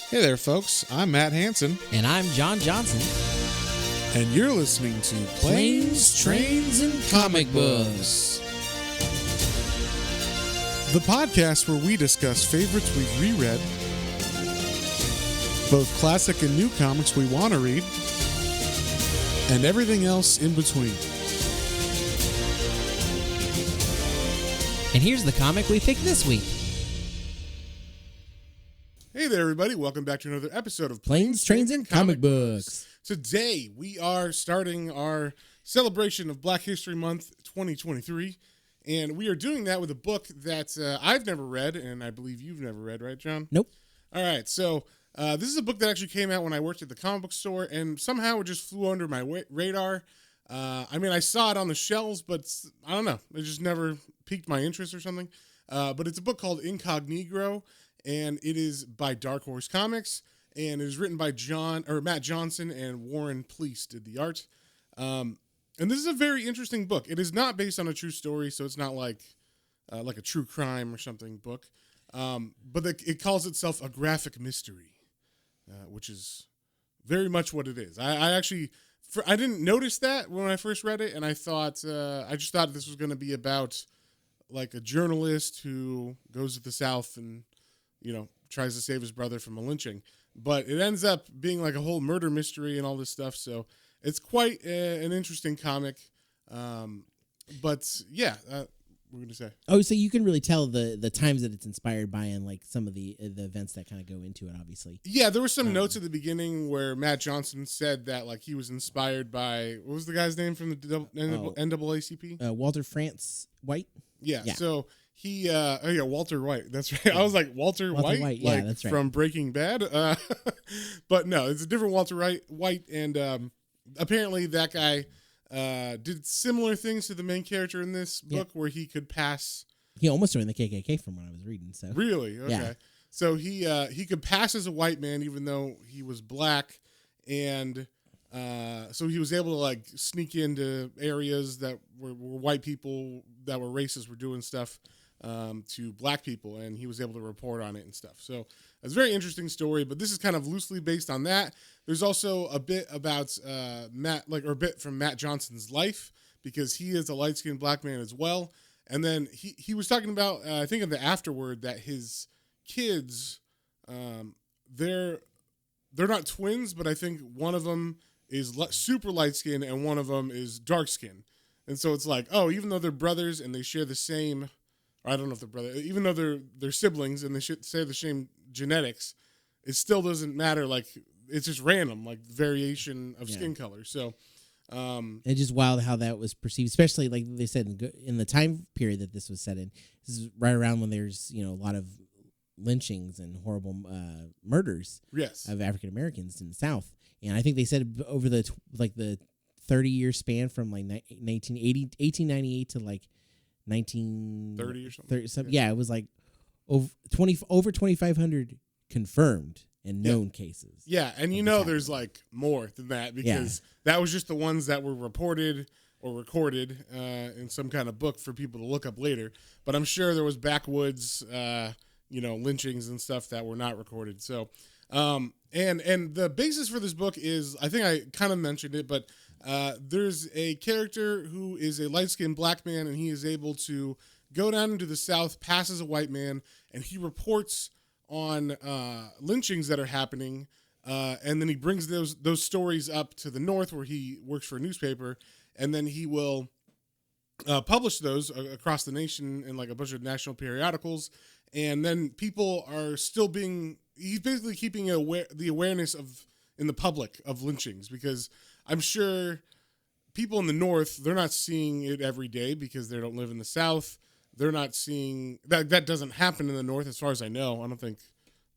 Hey there, folks. I'm Matt Hansen, And I'm John Johnson. and you're listening to Planes, Trains, and Comic Books. the podcast where we discuss favorites we've reread, both classic and new comics we want to read, and everything else in between. And here's the comic we picked this week. Hey there, everybody. Welcome back to another episode of Planes, Trains, and Comic Books. Today, we are starting our celebration of Black History Month 2023, and we are doing that with a book that I've never read, and I believe you've never read, right, John? Nope. All right, so this is a book that actually came out when I worked at the comic book store, and somehow it just flew under my radar. I saw it on the shelves, but I don't know. It just never piqued my interest or something. But it's a book called Incognegro, and it is by Dark Horse Comics, and it is written by Matt Johnson and Warren Pleece did the art. And this is a very interesting book. It is not based on a true story, so it's not like a true crime or something book. But it calls itself a graphic mystery, which is very much what it is. I didn't notice that when I first read it, and I just thought this was going to be about like a journalist who goes to the South and, tries to save his brother from a lynching. But it ends up being like a whole murder mystery and all this stuff. So it's quite an interesting comic. What we're going to say. Oh, so you can really tell the times that it's inspired by and like some of the events that kind of go into it, obviously. Yeah, there were some notes at the beginning where Matt Johnson said that like he was inspired by, what was the guy's name from the NAACP? Walter France White. Yeah. So he, Walter White. That's right. Yeah. I was like, Walter White? Yeah, that's right. From Breaking Bad. But no, it's a different Walter White. And apparently that guy did similar things to the main character in this book where he could pass. He almost joined the KKK from what I was reading. So really? Okay. Yeah. So he could pass as a white man even though he was black. And so he was able to like sneak into areas that were white people that were racist were doing stuff to black people, and he was able to report on it and stuff. So it's a very interesting story, but this is kind of loosely based on that. There's also a bit about a bit from Matt Johnson's life, because he is a light-skinned black man as well. And then he was talking about, I think in the afterword, that his kids, they're not twins, but I think one of them is super light-skinned and one of them is dark-skinned. And so it's like, oh, even though they're brothers and they share the same, or I don't know if they're brothers, even though they're siblings and they should share the same genetics, it still doesn't matter. Like, it's just random, like variation of skin color. So it's just wild how that was perceived, especially like they said in the time period that this was set in. This is right around when there's a lot of lynchings and horrible murders of African Americans in the South. And I think they said over the 30-year span from like 1898 to like 1930 or something. Yeah, it was like over 2,500 confirmed and known cases. Yeah, and there's like more than that, because that was just the ones that were reported or recorded in some kind of book for people to look up later. But I'm sure there was backwoods, lynchings and stuff that were not recorded. So, and the basis for this book is, I think I kind of mentioned it, but there's a character who is a light-skinned black man, and he is able to go down into the South, pass as a white man, and he reports on lynchings that are happening, and then he brings those stories up to the North where he works for a newspaper, and then he will publish those across the nation in like a bunch of national periodicals, and then people are still he's basically keeping the awareness in the public of lynchings, because I'm sure people in the North, they're not seeing it every day because they don't live in the South. They're not seeing that doesn't happen in the North, as far as I know. I don't think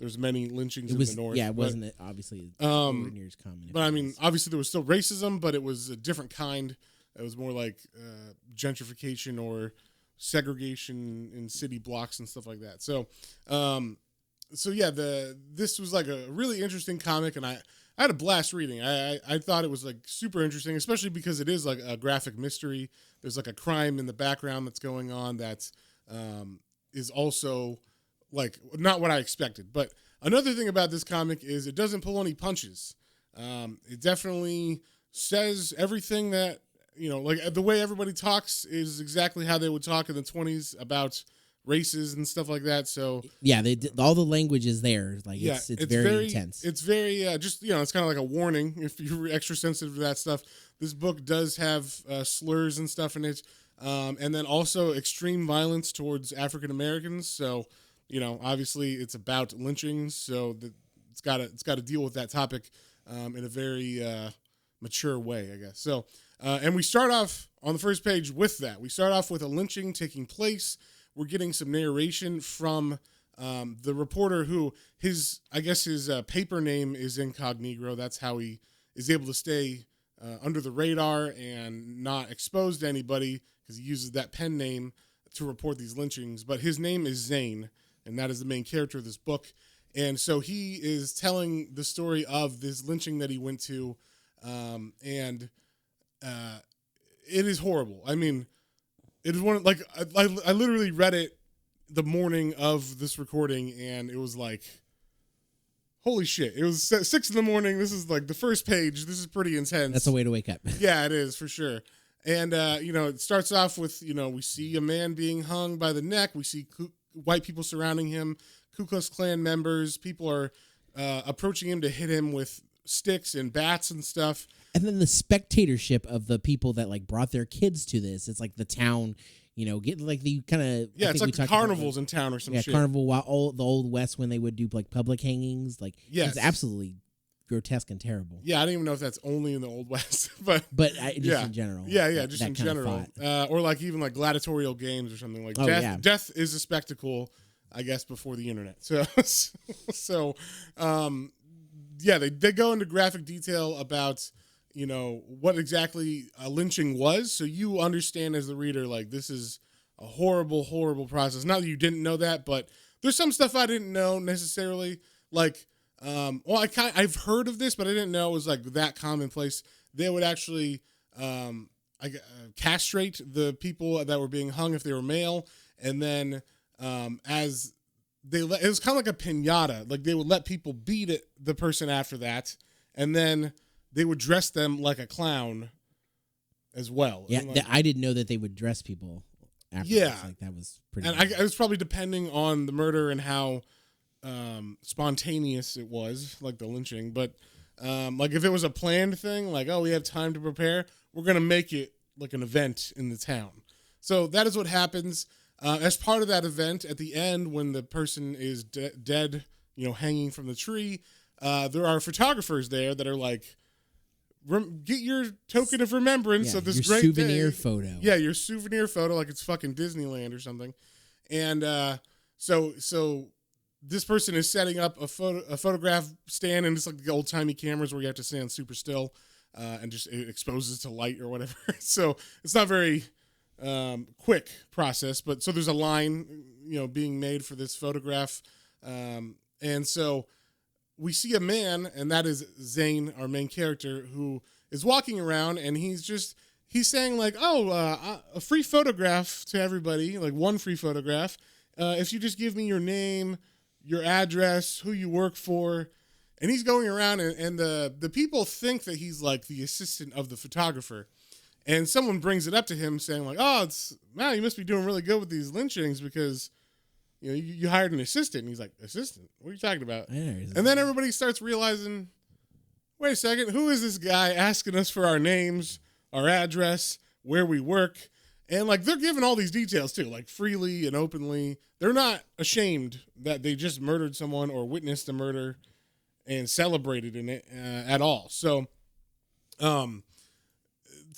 there's many lynchings in the North. Yeah, it wasn't obviously near as common. But I mean, obviously there was still racism, but it was a different kind. It was more like gentrification or segregation in city blocks and stuff like that. So, this was like a really interesting comic, and I had a blast reading. I thought it was like super interesting, especially because it is like a graphic mystery. There's like a crime in the background that's going on that is also like not what I expected. But another thing about this comic is it doesn't pull any punches. It definitely says everything that, like the way everybody talks is exactly how they would talk in the 20s about races and stuff like that. So yeah, all the language is there. Like it's very intense. It's very just it's kind of like a warning if you're extra sensitive to that stuff. This book does have slurs and stuff in it, and then also extreme violence towards African Americans. So obviously it's about lynchings. So it's got to deal with that topic in a very mature way, I guess. So and we start off on the first page with that. We start off with a lynching taking place. We're getting some narration from the reporter who his paper name is Incognegro. That's how he is able to stay under the radar and not exposed to anybody because he uses that pen name to report these lynchings. But his name is Zane, and that is the main character of this book. And so he is telling the story of this lynching that he went to, and it is horrible. I mean, it is one like I literally read it the morning of this recording, and it was like, holy shit! It was 6 a.m. This is like the first page. This is pretty intense. That's a way to wake up. Yeah, it is for sure. And it starts off with we see a man being hung by the neck. We see white people surrounding him, Ku Klux Klan members. People are approaching him to hit him with sticks and bats and stuff. And then the spectatorship of the people that like brought their kids to this. It's like the town, get like the kind of it's like the carnivals in town or some shit. Carnival, the old West when they would do like public hangings. Like it's absolutely grotesque and terrible. Yeah, I don't even know if that's only in the Old West, but just in general. Yeah, just in general, or like even like gladiatorial games or something like death is a spectacle, I guess, before the internet. So, they go into graphic detail about what exactly a lynching was, so you understand as the reader, like, this is a horrible, horrible process. Not that you didn't know that, but there's some stuff I didn't know necessarily. Like, I've heard of this, but I didn't know it was like that commonplace. They would actually castrate the people that were being hung if they were male, and then it was kind of like a piñata. Like they would let people beat the person after that, and then they would dress them like a clown as well. Yeah, and I didn't know that they would dress people after. Yeah. Like that was pretty. And it was probably depending on the murder and how spontaneous it was, like the lynching. But like if it was a planned thing, like, oh, we have time to prepare, we're going to make it like an event in the town. So that is what happens. As part of that event, at the end, when the person is dead, hanging from the tree, there are photographers there that are like, get your token of remembrance of this great souvenir photo. Yeah, your souvenir photo, like it's fucking Disneyland or something. And so this person is setting up a photograph stand, and it's like the old timey cameras where you have to stand super still and just it exposes to light or whatever. So it's not very quick process, but so there's a line being made for this photograph, and so we see a man, and that is Zane, our main character, who is walking around, and he's saying like, oh, a free photograph to everybody, like one free photograph, if you just give me your name, your address, who you work for. And he's going around, and the people think that he's like the assistant of the photographer. And someone brings it up to him saying like, oh, you must be doing really good with these lynchings because you hired an assistant. And he's like, assistant? What are you talking about? And then everybody starts realizing, wait a second, who is this guy asking us for our names, our address, where we work? And like they're giving all these details too, like freely and openly. They're not ashamed that they just murdered someone or witnessed a murder and celebrated in it at all. So,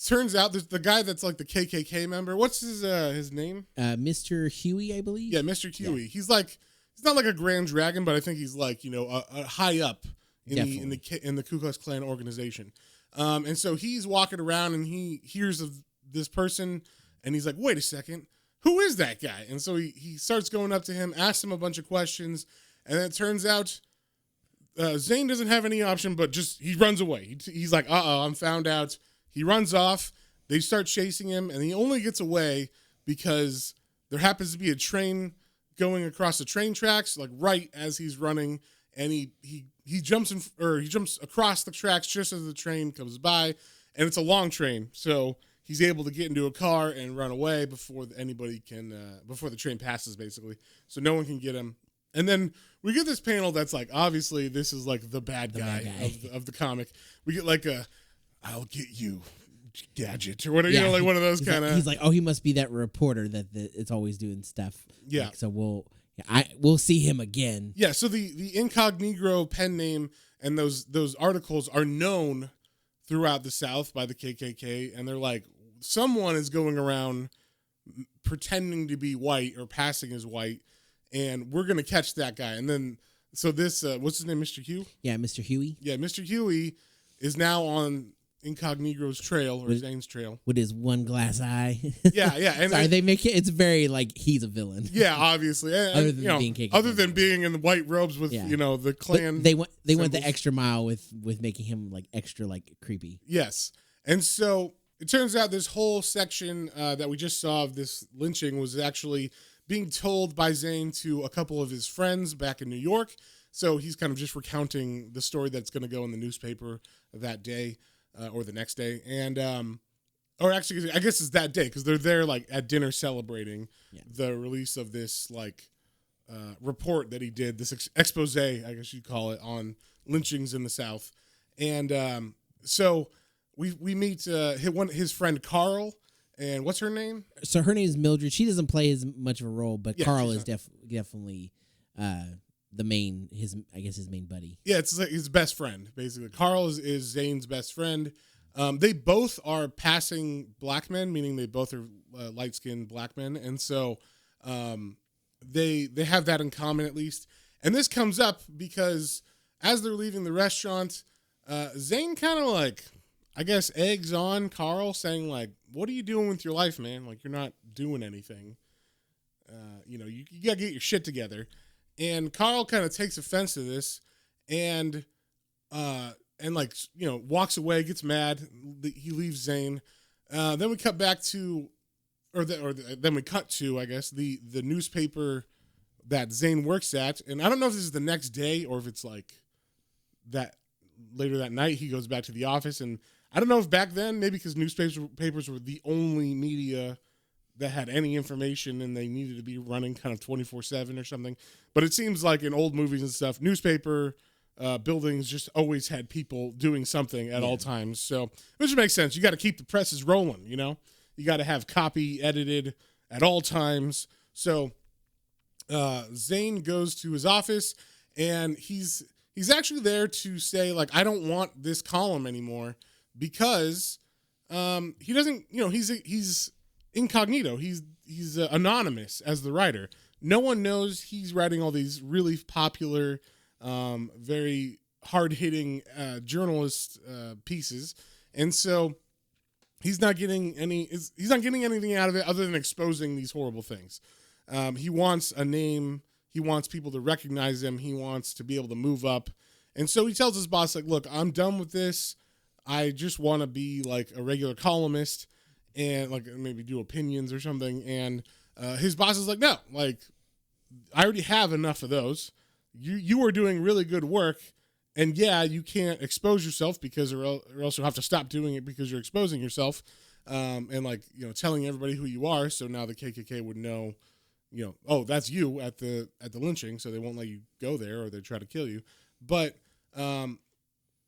turns out the guy that's like the KKK member. What's his name? Mr. Huey, I believe. Yeah, Mr. Huey. Yeah. He's not like a grand dragon, but I think he's like a high up in the Ku Klux Klan organization. And so he's walking around and he hears of this person, and he's like, wait a second, who is that guy? And so he starts going up to him, asks him a bunch of questions, and then it turns out Zane doesn't have any option, but just he runs away. He's like, I'm found out. He runs off. They start chasing him, and he only gets away because there happens to be a train going across the train tracks, like right as he's running, and he jumps he jumps across the tracks just as the train comes by, and it's a long train, so he's able to get into a car and run away before anybody can before the train passes, basically, so no one can get him. And then we get this panel that's like, obviously this is like the bad guy. Of the comic. We get like I'll get you gadget or whatever, like one of those kind of. He's like, oh, he must be that reporter that it's always doing stuff. Yeah. Like, so we'll see him again. Yeah. So the Incognegro pen name and those articles are known throughout the South by the KKK, and they're like, someone is going around pretending to be white or passing as white, and we're gonna catch that guy. And then so this what's his name, Mr. Hugh? Yeah, Mr. Huey. Yeah, Mr. Huey is now on Incognegro's trail, or Zane's trail, with his one glass eye. Yeah. And sorry, they make it's very like he's a villain. Yeah, obviously. Other than being KKK. Other than being in the white robes with the Klan. But they went the extra mile with making him like extra like creepy. Yes, and so it turns out this whole section that we just saw of this lynching was actually being told by Zane to a couple of his friends back in New York. So he's kind of just recounting the story that's going to go in the newspaper that day or the next day. And, or actually, I guess it's that day because they're there like at dinner celebrating the release of this like report that he did, this expose, I guess you'd call it, on lynchings in the South. And so we meet his friend Carl. And what's her name? So her name is Mildred. She doesn't play as much of a role, but Carl is definitely the main his main buddy. Yeah, it's like his best friend basically. Carl is Zane's best friend. They both are passing black men, meaning they both are light skinned black men, and so they have that in common at least. And this comes up because as they're leaving the restaurant, Zane kind of like, I guess, eggs on Carl, saying like, what are you doing with your life, man? Like, you're not doing anything. You got to get your shit together. And Carl kind of takes offense to this and like, walks away, gets mad. He leaves Zane. Then we cut back to, then we cut to, I guess, the newspaper that Zane works at. And I don't know if this is the next day or if it's like that later that night he goes back to the office. And I don't know if back then, maybe because newspapers were the only media that had any information and they needed to be running kind of 24/7 or something. But it seems like in old movies and stuff, newspaper buildings just always had people doing something at all times. So, which makes sense. You got to keep the presses rolling, You got to have copy edited at all times. So Zane goes to his office and he's actually there to say, like, I don't want this column anymore. Because he doesn't, he's incognito. He's anonymous as the writer. No one knows he's writing all these really popular, very hard-hitting journalist pieces, and so he's not getting anything out of it other than exposing these horrible things. He wants a name. He wants people to recognize him. He wants to be able to move up, and so he tells his boss, like, "Look, I'm done with this. I just want to be like a regular columnist and like maybe do opinions or something." And his boss is like, "No, like I already have enough of those. You are doing really good work, and you can't expose yourself because or else you'll have to stop doing it because you're exposing yourself, and like telling everybody who you are. So now the KKK would know, oh, that's you at the lynching, so they won't let you go there or they try to kill you. But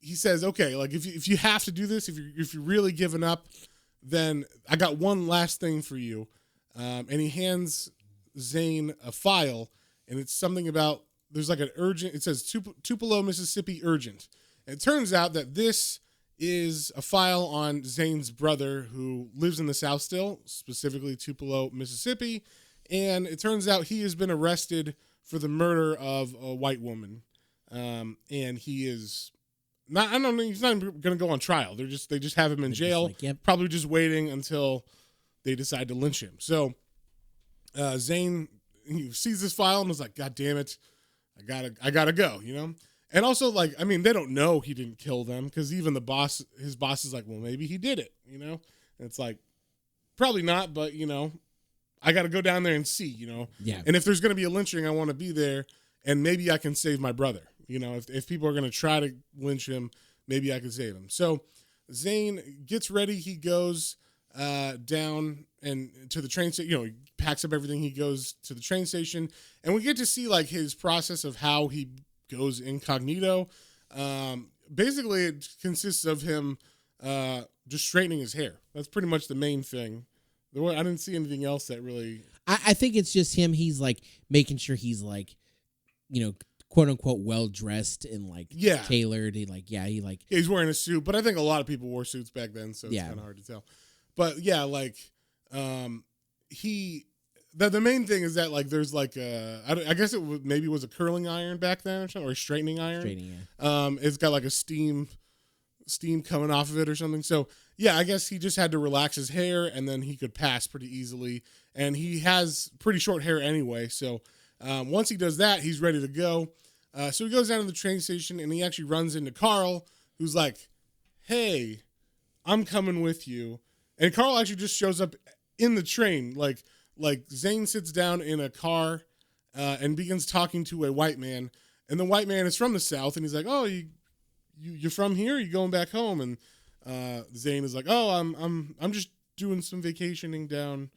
he says, okay, like if you have to do this, if you're really giving up, then I got one last thing for you." And he hands Zane a file, and it's something about, there's like an urgent, it says Tupelo, Mississippi urgent. And it turns out that this is a file on Zane's brother who lives in the South still, specifically Tupelo, Mississippi. And it turns out he has been arrested for the murder of a white woman. And he is not, I don't know, he's not going to go on trial. They just have him in jail, probably just waiting until they decide to lynch him. So Zane, he sees this file and was like, God damn it, I gotta go, And also, like, I mean, they don't know he didn't kill them because even his boss is like, well, maybe he did it, And it's like, probably not, but I got to go down there and see, Yeah. And if there's going to be a lynching, I want to be there, and maybe I can save my brother. If people are going to try to lynch him, maybe I can save him. So Zane gets ready. He goes down and to the train station. He packs up everything. He goes to the train station, and we get to see like his process of how he goes incognito. Basically, it consists of him just straightening his hair. That's pretty much the main thing. I didn't see anything else that really. I think it's just him. He's like making sure he's like, quote unquote, well dressed and like tailored. He's wearing a suit, but I think a lot of people wore suits back then, so it's kind of hard to tell. But yeah, like the main thing is that like there's like I guess maybe was a curling iron back then or something, or a straightening iron. It's got like a steam coming off of it or something. So yeah, I guess he just had to relax his hair and then he could pass pretty easily. And he has pretty short hair anyway, so once he does that, he's ready to go. So he goes down to the train station and he actually runs into Carl, who's like, "Hey, I'm coming with you." And Carl actually just shows up in the train, like Zane sits down in a car and begins talking to a white man, and the white man is from the South, and he's like, "Oh, you're from here? You going back home?" And Zane is like, "Oh, I'm just doing some vacationing down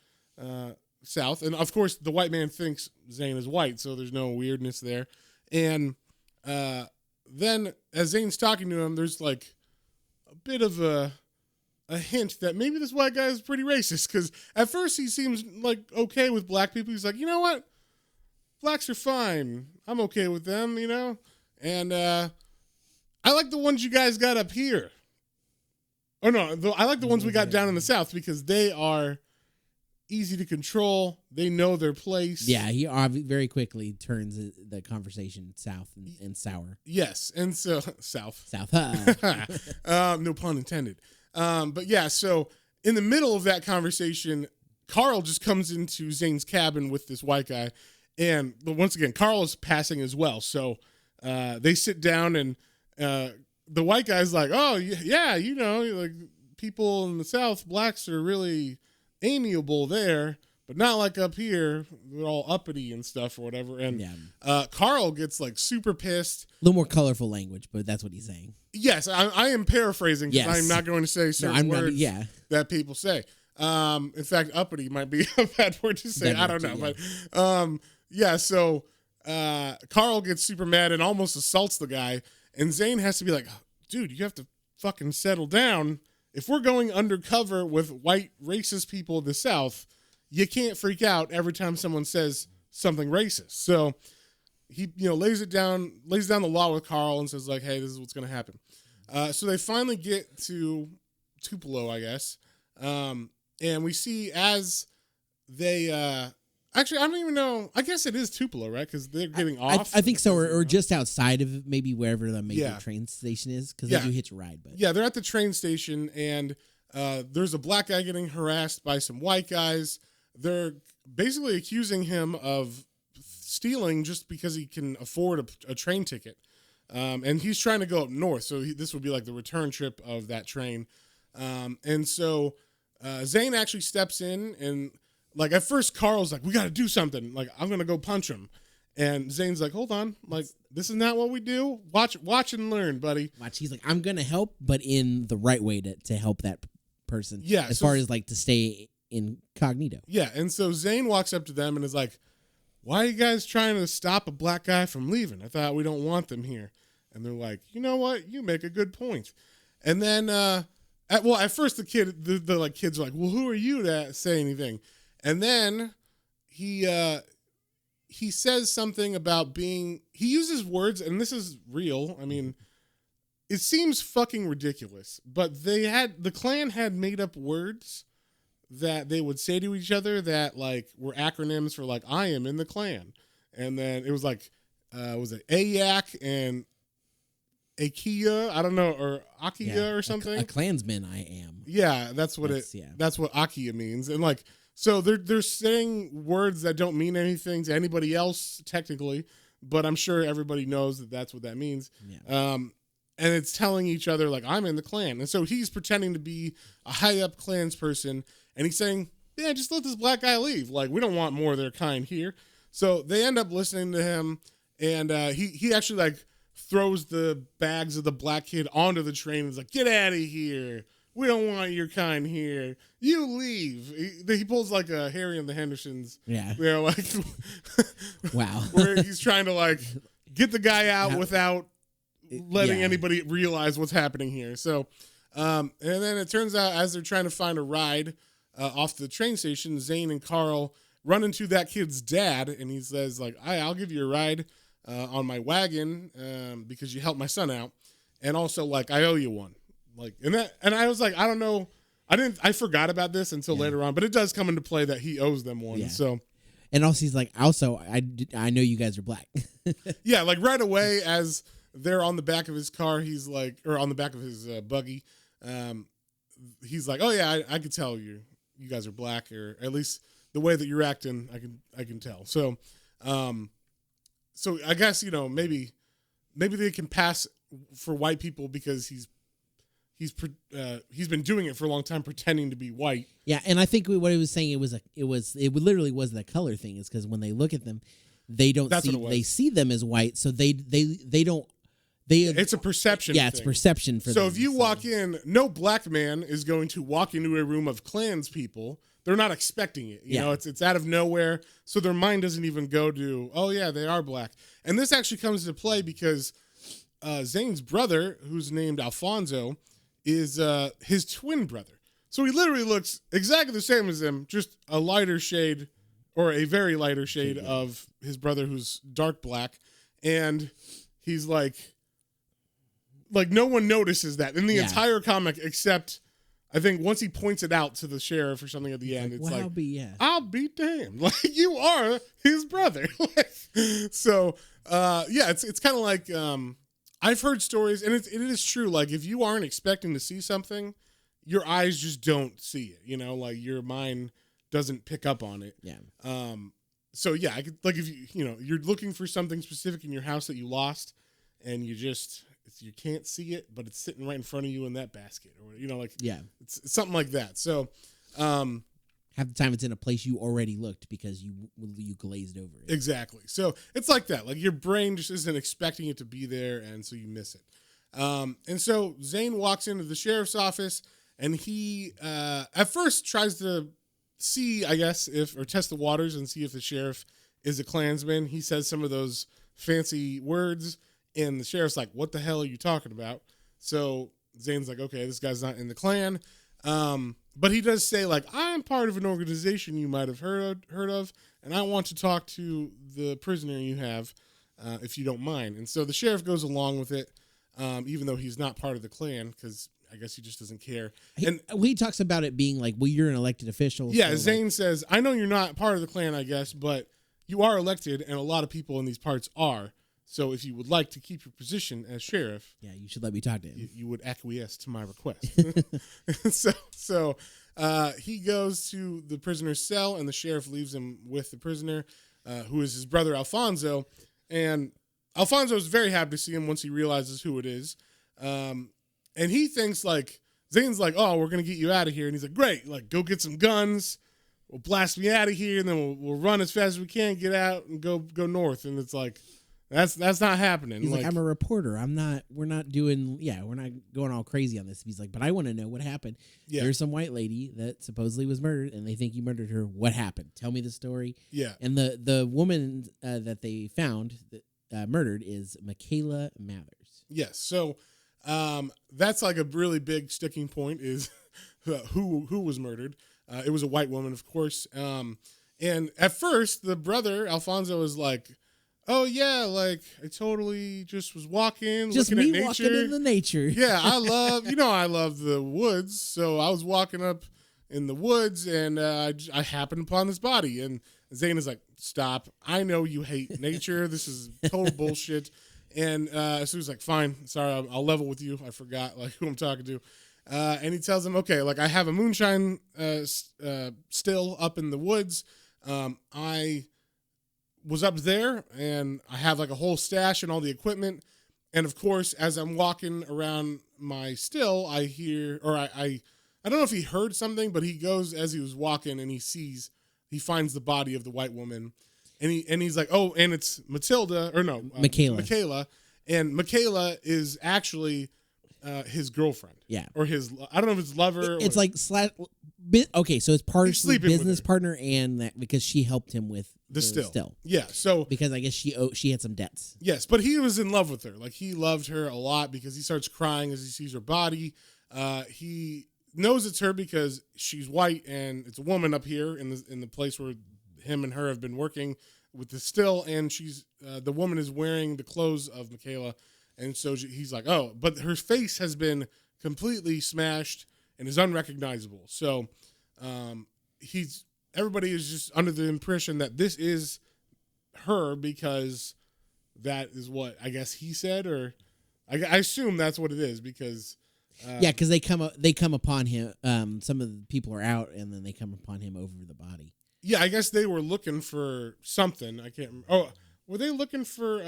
South." And of course, the white man thinks Zane is white, so there's no weirdness there. And then as Zane's talking to him, there's like a bit of a hint that maybe this white guy is pretty racist, because at first he seems like okay with black people. He's like, "You know what? Blacks are fine. I'm okay with them, And I like the ones you guys got up here. Oh, no, I like the ones we got down in the South because they are easy to control. They know their place." Yeah, he very quickly turns the conversation south and sour. Yes, and so South. No pun intended. But yeah, so in the middle of that conversation, Carl just comes into Zane's cabin with this white guy. And once again, Carl is passing as well. So they sit down and the white guy's like, "Oh, yeah, like people in the South, blacks are really amiable there, but not like up here. They're all uppity and stuff or whatever." And Carl gets like super pissed. A little more colorful language, but that's what he's saying. Yes, I am paraphrasing because I'm not going to say certain words that people say. In fact, uppity might be a bad word to say. I don't know. But so Carl gets super mad and almost assaults the guy. And Zane has to be like, "Dude, you have to fucking settle down. If we're going undercover with white racist people in the South, you can't freak out every time someone says something racist." So he, lays down the law with Carl and says like, "Hey, this is what's going to happen." So they finally get to Tupelo, I guess. And we see as they, actually, I don't even know. I guess it is Tupelo, right? Because they're getting off. I think so, or just outside of maybe wherever the major train station is, because they do hitch a ride. But yeah, they're at the train station, and there's a black guy getting harassed by some white guys. They're basically accusing him of stealing just because he can afford a train ticket. And he's trying to go up north, so this would be like the return trip of that train. And so Zane actually steps in, and like at first Carl's like, "We got to do something. Like, I'm gonna go punch him." And Zane's like, "Hold on, like this is not what we do. Watch and learn, buddy." He's like, "I'm gonna help, but in the right way to help that person." Yeah, as far as like to stay incognito. Yeah, and so Zane walks up to them and is like, "Why are you guys trying to stop a black guy from leaving? I thought we don't want them here." And they're like, "You know what? You make a good point." And then, at first the kids are like, "Well, who are you to say anything?" And then he says something about he uses words, and this is real. I mean, it seems fucking ridiculous, but the Klan had made up words that they would say to each other that like were acronyms for like, "I am in the Klan." And then it was like, was it AYAK and Akia? I don't know, or Akia or something. A Klansman, I am. Yeah, that's what Akia means. And like, so they're saying words that don't mean anything to anybody else technically, but I'm sure everybody knows that that's what that means. Yeah. And it's telling each other like, "I'm in the Klan." And so he's pretending to be a high up Klans person, and he's saying, yeah, just let this black guy leave. Like, we don't want more of their kind here. So they end up listening to him, and he actually, like, throws the bags of the black kid onto the train and is like, get out of here. We don't want your kind here. You leave. He pulls like a Harry and the Hendersons. Yeah. You know, like, wow. where he's trying to like get the guy out without letting anybody realize what's happening here. So, and then it turns out as they're trying to find a ride off the train station, Zane and Carl run into that kid's dad, and he says like, I'll give you a ride on my wagon because you helped my son out, and also like I owe you one. Like, and I was like, I don't know. I forgot about this until later on, but it does come into play that he owes them one. Yeah. So, and also he's like, also, I know you guys are black. Yeah. Like right away as they're on the back of his car, he's like, or on the back of his buggy. He's like, oh yeah, I could tell you guys are black, or at least the way that you're acting, I can tell. So, so I guess, maybe they can pass for white people because he's been doing it for a long time, pretending to be white. Yeah, and I think what he was saying it literally was the color thing. Is because when they look at them, they don't they see them as white, so they don't. It's a perception. Yeah, it's perception for them. So if you walk in, no black man is going to walk into a room of Klans people. They're not expecting it. You know, it's out of nowhere. So their mind doesn't even go to, oh yeah, they are black. And this actually comes into play because Zane's brother, who's named Alfonso, is his twin brother. So he literally looks exactly the same as him, just a lighter shade or a very lighter shade of his brother who's dark black. And he's like no one notices that in the entire comic, except I think once he points it out to the sheriff or something at the end, it's I'll be damned. Like, you are his brother. So, it's kind of like, I've heard stories, and it is true. Like, if you aren't expecting to see something, your eyes just don't see it. Like your mind doesn't pick up on it. Yeah. So yeah, like if you're looking for something specific in your house that you lost, and you can't see it, but it's sitting right in front of you in that basket, or it's something like that. So, half the time it's in a place you already looked because you glazed over it. Exactly. So it's like that. Like your brain just isn't expecting it to be there, and so you miss it. And so Zane walks into the sheriff's office, and he at first tries to see, I guess, or test the waters and see if the sheriff is a Klansman. He says some of those fancy words, and the sheriff's like, what the hell are you talking about? So Zane's like, okay, this guy's not in the Klan. But he does say, like, I'm part of an organization you might have heard of, and I want to talk to the prisoner you have, if you don't mind. And so the sheriff goes along with it, even though he's not part of the Klan, because I guess he just doesn't care. He talks about it being like, well, you're an elected official. Yeah, so Zane says, I know you're not part of the Klan, I guess, but you are elected, and a lot of people in these parts are. So if you would like to keep your position as sheriff, you should let me talk to him. You would acquiesce to my request. So he goes to the prisoner's cell, and the sheriff leaves him with the prisoner, who is his brother Alfonso. And Alfonso is very happy to see him once he realizes who it is. And he thinks like Zane's like, oh, we're gonna get you out of here, and he's like, great, like go get some guns, we'll blast me out of here, and then we'll run as fast as we can, get out and go north. And it's like, that's not happening. He's like, I'm a reporter. We're not going all crazy on this. He's like, but I want to know what happened. Yeah. There's some white lady that supposedly was murdered, and they think you murdered her. What happened? Tell me the story. Yeah. And the woman that they found murdered is Michaela Mathers. Yes. So that's like a really big sticking point is who was murdered. It was a white woman, of course. And at first, the brother, Alfonso, is like, oh yeah, like I totally just was walking, just looking me at nature. Walking in the nature. Yeah, I love the woods, so I was walking up in the woods, and I happened upon this body. And Zane is like, stop! I know you hate nature. This is total bullshit. And so he's like, fine, sorry, I'll level with you. I forgot like who I'm talking to. And he tells him, okay, like I have a moonshine still up in the woods. I was up there, and I have like a whole stash and all the equipment. And of course, as I'm walking around my still, I hear, or I I don't know if he heard something, but he goes as he was walking and he finds the body of the white woman, and he's like, oh, and it's Michaela, and Michaela is actually his girlfriend, or his, I don't know if it's lover. It's like okay, so it's partially business partner, and that because she helped him with the still. Yeah, so because I guess she had some debts. Yes, but he was in love with her. Like, he loved her a lot because he starts crying as he sees her body. He knows it's her because she's white and it's a woman up here in the place where him and her have been working with the still, and she's the woman is wearing the clothes of Michaela, and so he's like, oh, but her face has been completely smashed and is unrecognizable. So everybody is just under the impression that this is her because that is what I guess he said, or I assume that's what it is because. Because they come upon him. Some of the people are out, and then they come upon him over the body. Yeah, I guess they were looking for something. I can't remember. Oh, were they looking for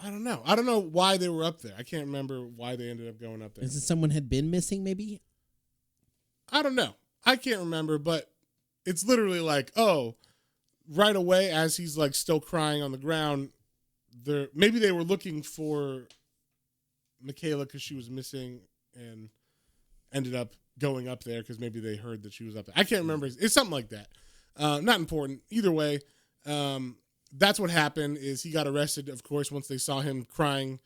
I don't know. I don't know why they were up there. I can't remember why they ended up going up there. Is it someone had been missing, maybe? I don't know. I can't remember, but it's literally like, oh, right away as he's like still crying on the ground, maybe they were looking for Michaela because she was missing and ended up going up there because maybe they heard that she was up there. I can't remember. It's something like that. Not important. Either way, that's what happened is he got arrested, of course, once they saw him crying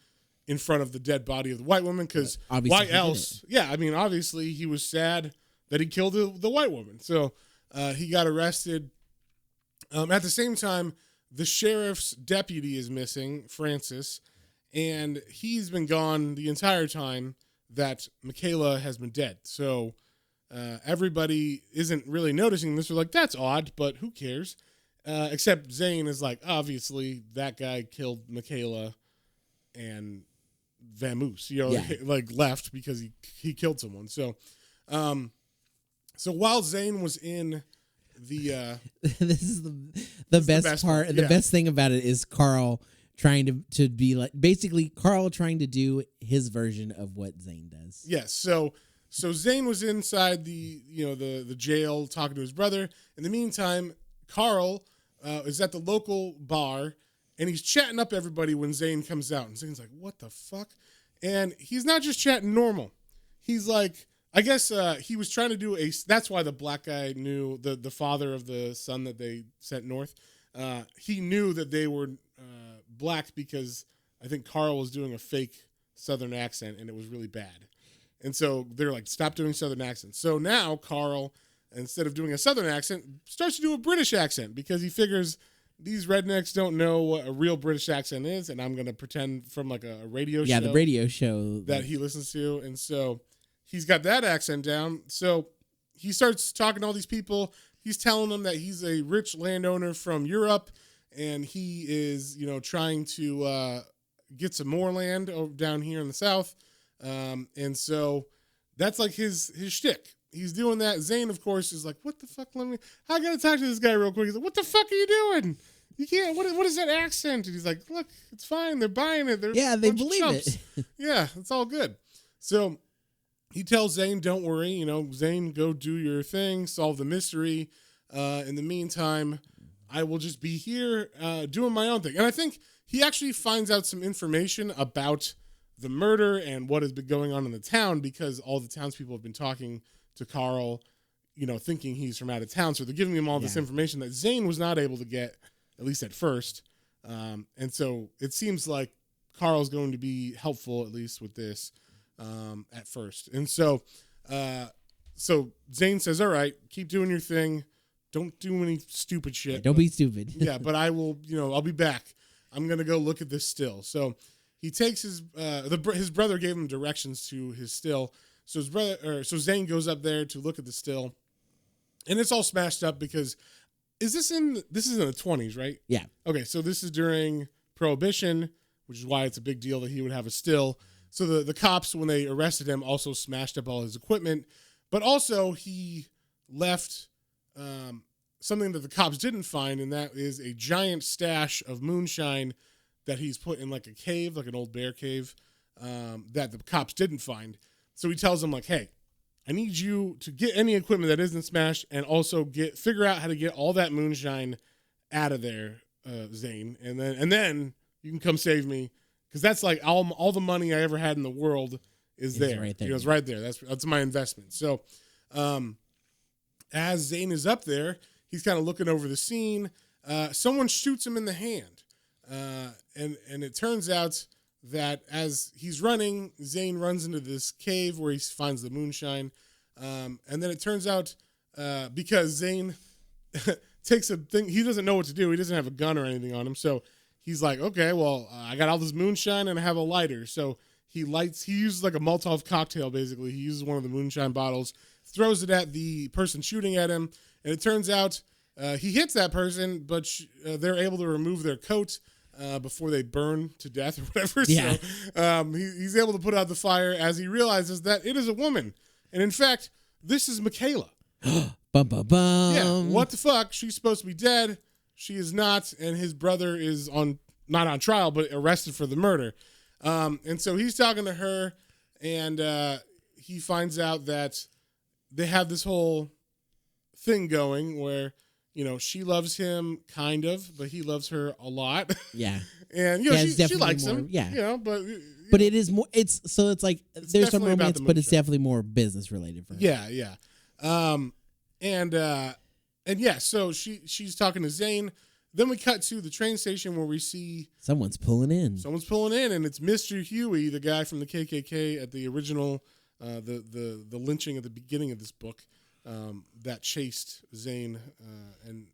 in front of the dead body of the white woman because why else? Yeah, I mean, obviously he was sad that he killed the white woman. So he got arrested. At the same time, the sheriff's deputy is missing, Francis, and he's been gone the entire time that Michaela has been dead. So everybody isn't really noticing this. They're like, that's odd, but who cares? Except Zane is like, obviously, that guy killed Michaela and vamoose, like left because he killed someone. So while Zane was in the this is the best part. The best thing about it is Carl trying to be like, basically Carl trying to do his version of what Zane does. Yes. So Zane was inside the jail talking to his brother. In the meantime, Carl is at the local bar and he's chatting up everybody when Zane comes out. And Zane's like, what the fuck? And he's not just chatting normal. He's like, I guess he was trying to do that's why the black guy knew, the father of the son that they sent north. He knew that they were black because I think Carl was doing a fake Southern accent and it was really bad. And so they're like, stop doing Southern accents. So now Carl, instead of doing a Southern accent, starts to do a British accent because he figures these rednecks don't know what a real British accent is. And I'm going to pretend from like a radio show. Yeah, the radio show. That he listens to. And so he's got that accent down. So he starts talking to all these people. He's telling them that he's a rich landowner from Europe. And he is, trying to get some more land down here in the South. And so that's like his shtick. He's doing that. Zane, of course, is like, what the fuck? I got to talk to this guy real quick. He's like, what the fuck are you doing? You can't, what is that accent? And he's like, look, it's fine. They're buying it. They believe it. Yeah, it's all good. So he tells Zane, don't worry, Zane, go do your thing, solve the mystery. In the meantime, I will just be here doing my own thing. And I think he actually finds out some information about the murder and what has been going on in the town because all the townspeople have been talking to Carl, thinking he's from out of town. So they're giving him all this information that Zane was not able to get, at least at first. And so it seems like Carl's going to be helpful, at least with this at first. And so Zane says, all right, keep doing your thing. Don't do any stupid shit. Yeah, don't be stupid. Yeah, but I will, I'll be back. I'm going to go look at this still. So he takes his brother gave him directions to his still. So so Zane goes up there to look at the still. And it's all smashed up because this is in the 20s, right? Yeah. Okay, so this is during Prohibition, which is why it's a big deal that he would have a still. So the cops, when they arrested him, also smashed up all his equipment. But also he left something that the cops didn't find, and that is a giant stash of moonshine that he's put in like a cave, like an old bear cave. that the cops didn't find. So he tells them like, hey, I need you to get any equipment that isn't smashed and also figure out how to get all that moonshine out of there, Zane. And then you can come save me. Because that's like all the money I ever had in the world is there. Right there. He goes, right there. That's my investment. So as Zane is up there, he's kind of looking over the scene. Someone shoots him in the hand. And it turns out that as he's running, Zane runs into this cave where he finds the moonshine. And then it turns out because Zane takes a thing, he doesn't know what to do. He doesn't have a gun or anything on him. So he's like, okay, well, I got all this moonshine and I have a lighter. So he uses like a Molotov cocktail, basically. He uses one of the moonshine bottles, throws it at the person shooting at him. And it turns out he hits that person, but they're able to remove their coat before they burn to death or whatever. Yeah. So he's able to put out the fire as he realizes that it is a woman. And in fact, this is Michaela. Bum, bum, bum. Yeah, what the fuck? She's supposed to be dead. She is not, and his brother is not on trial, but arrested for the murder. And so he's talking to her, and he finds out that they have this whole thing going where, she loves him kind of, but he loves her a lot. Yeah. And, she likes him. Yeah. But it is more, it's like there's some definitely about romance, the but it's moonshine. definitely more business related for her. Yeah. And yeah, so she's talking to Zane. Then we cut to the train station where we see Someone's pulling in, and it's Mr. Huey, the guy from the KKK at the original, the lynching at the beginning of this book, that chased Zane, and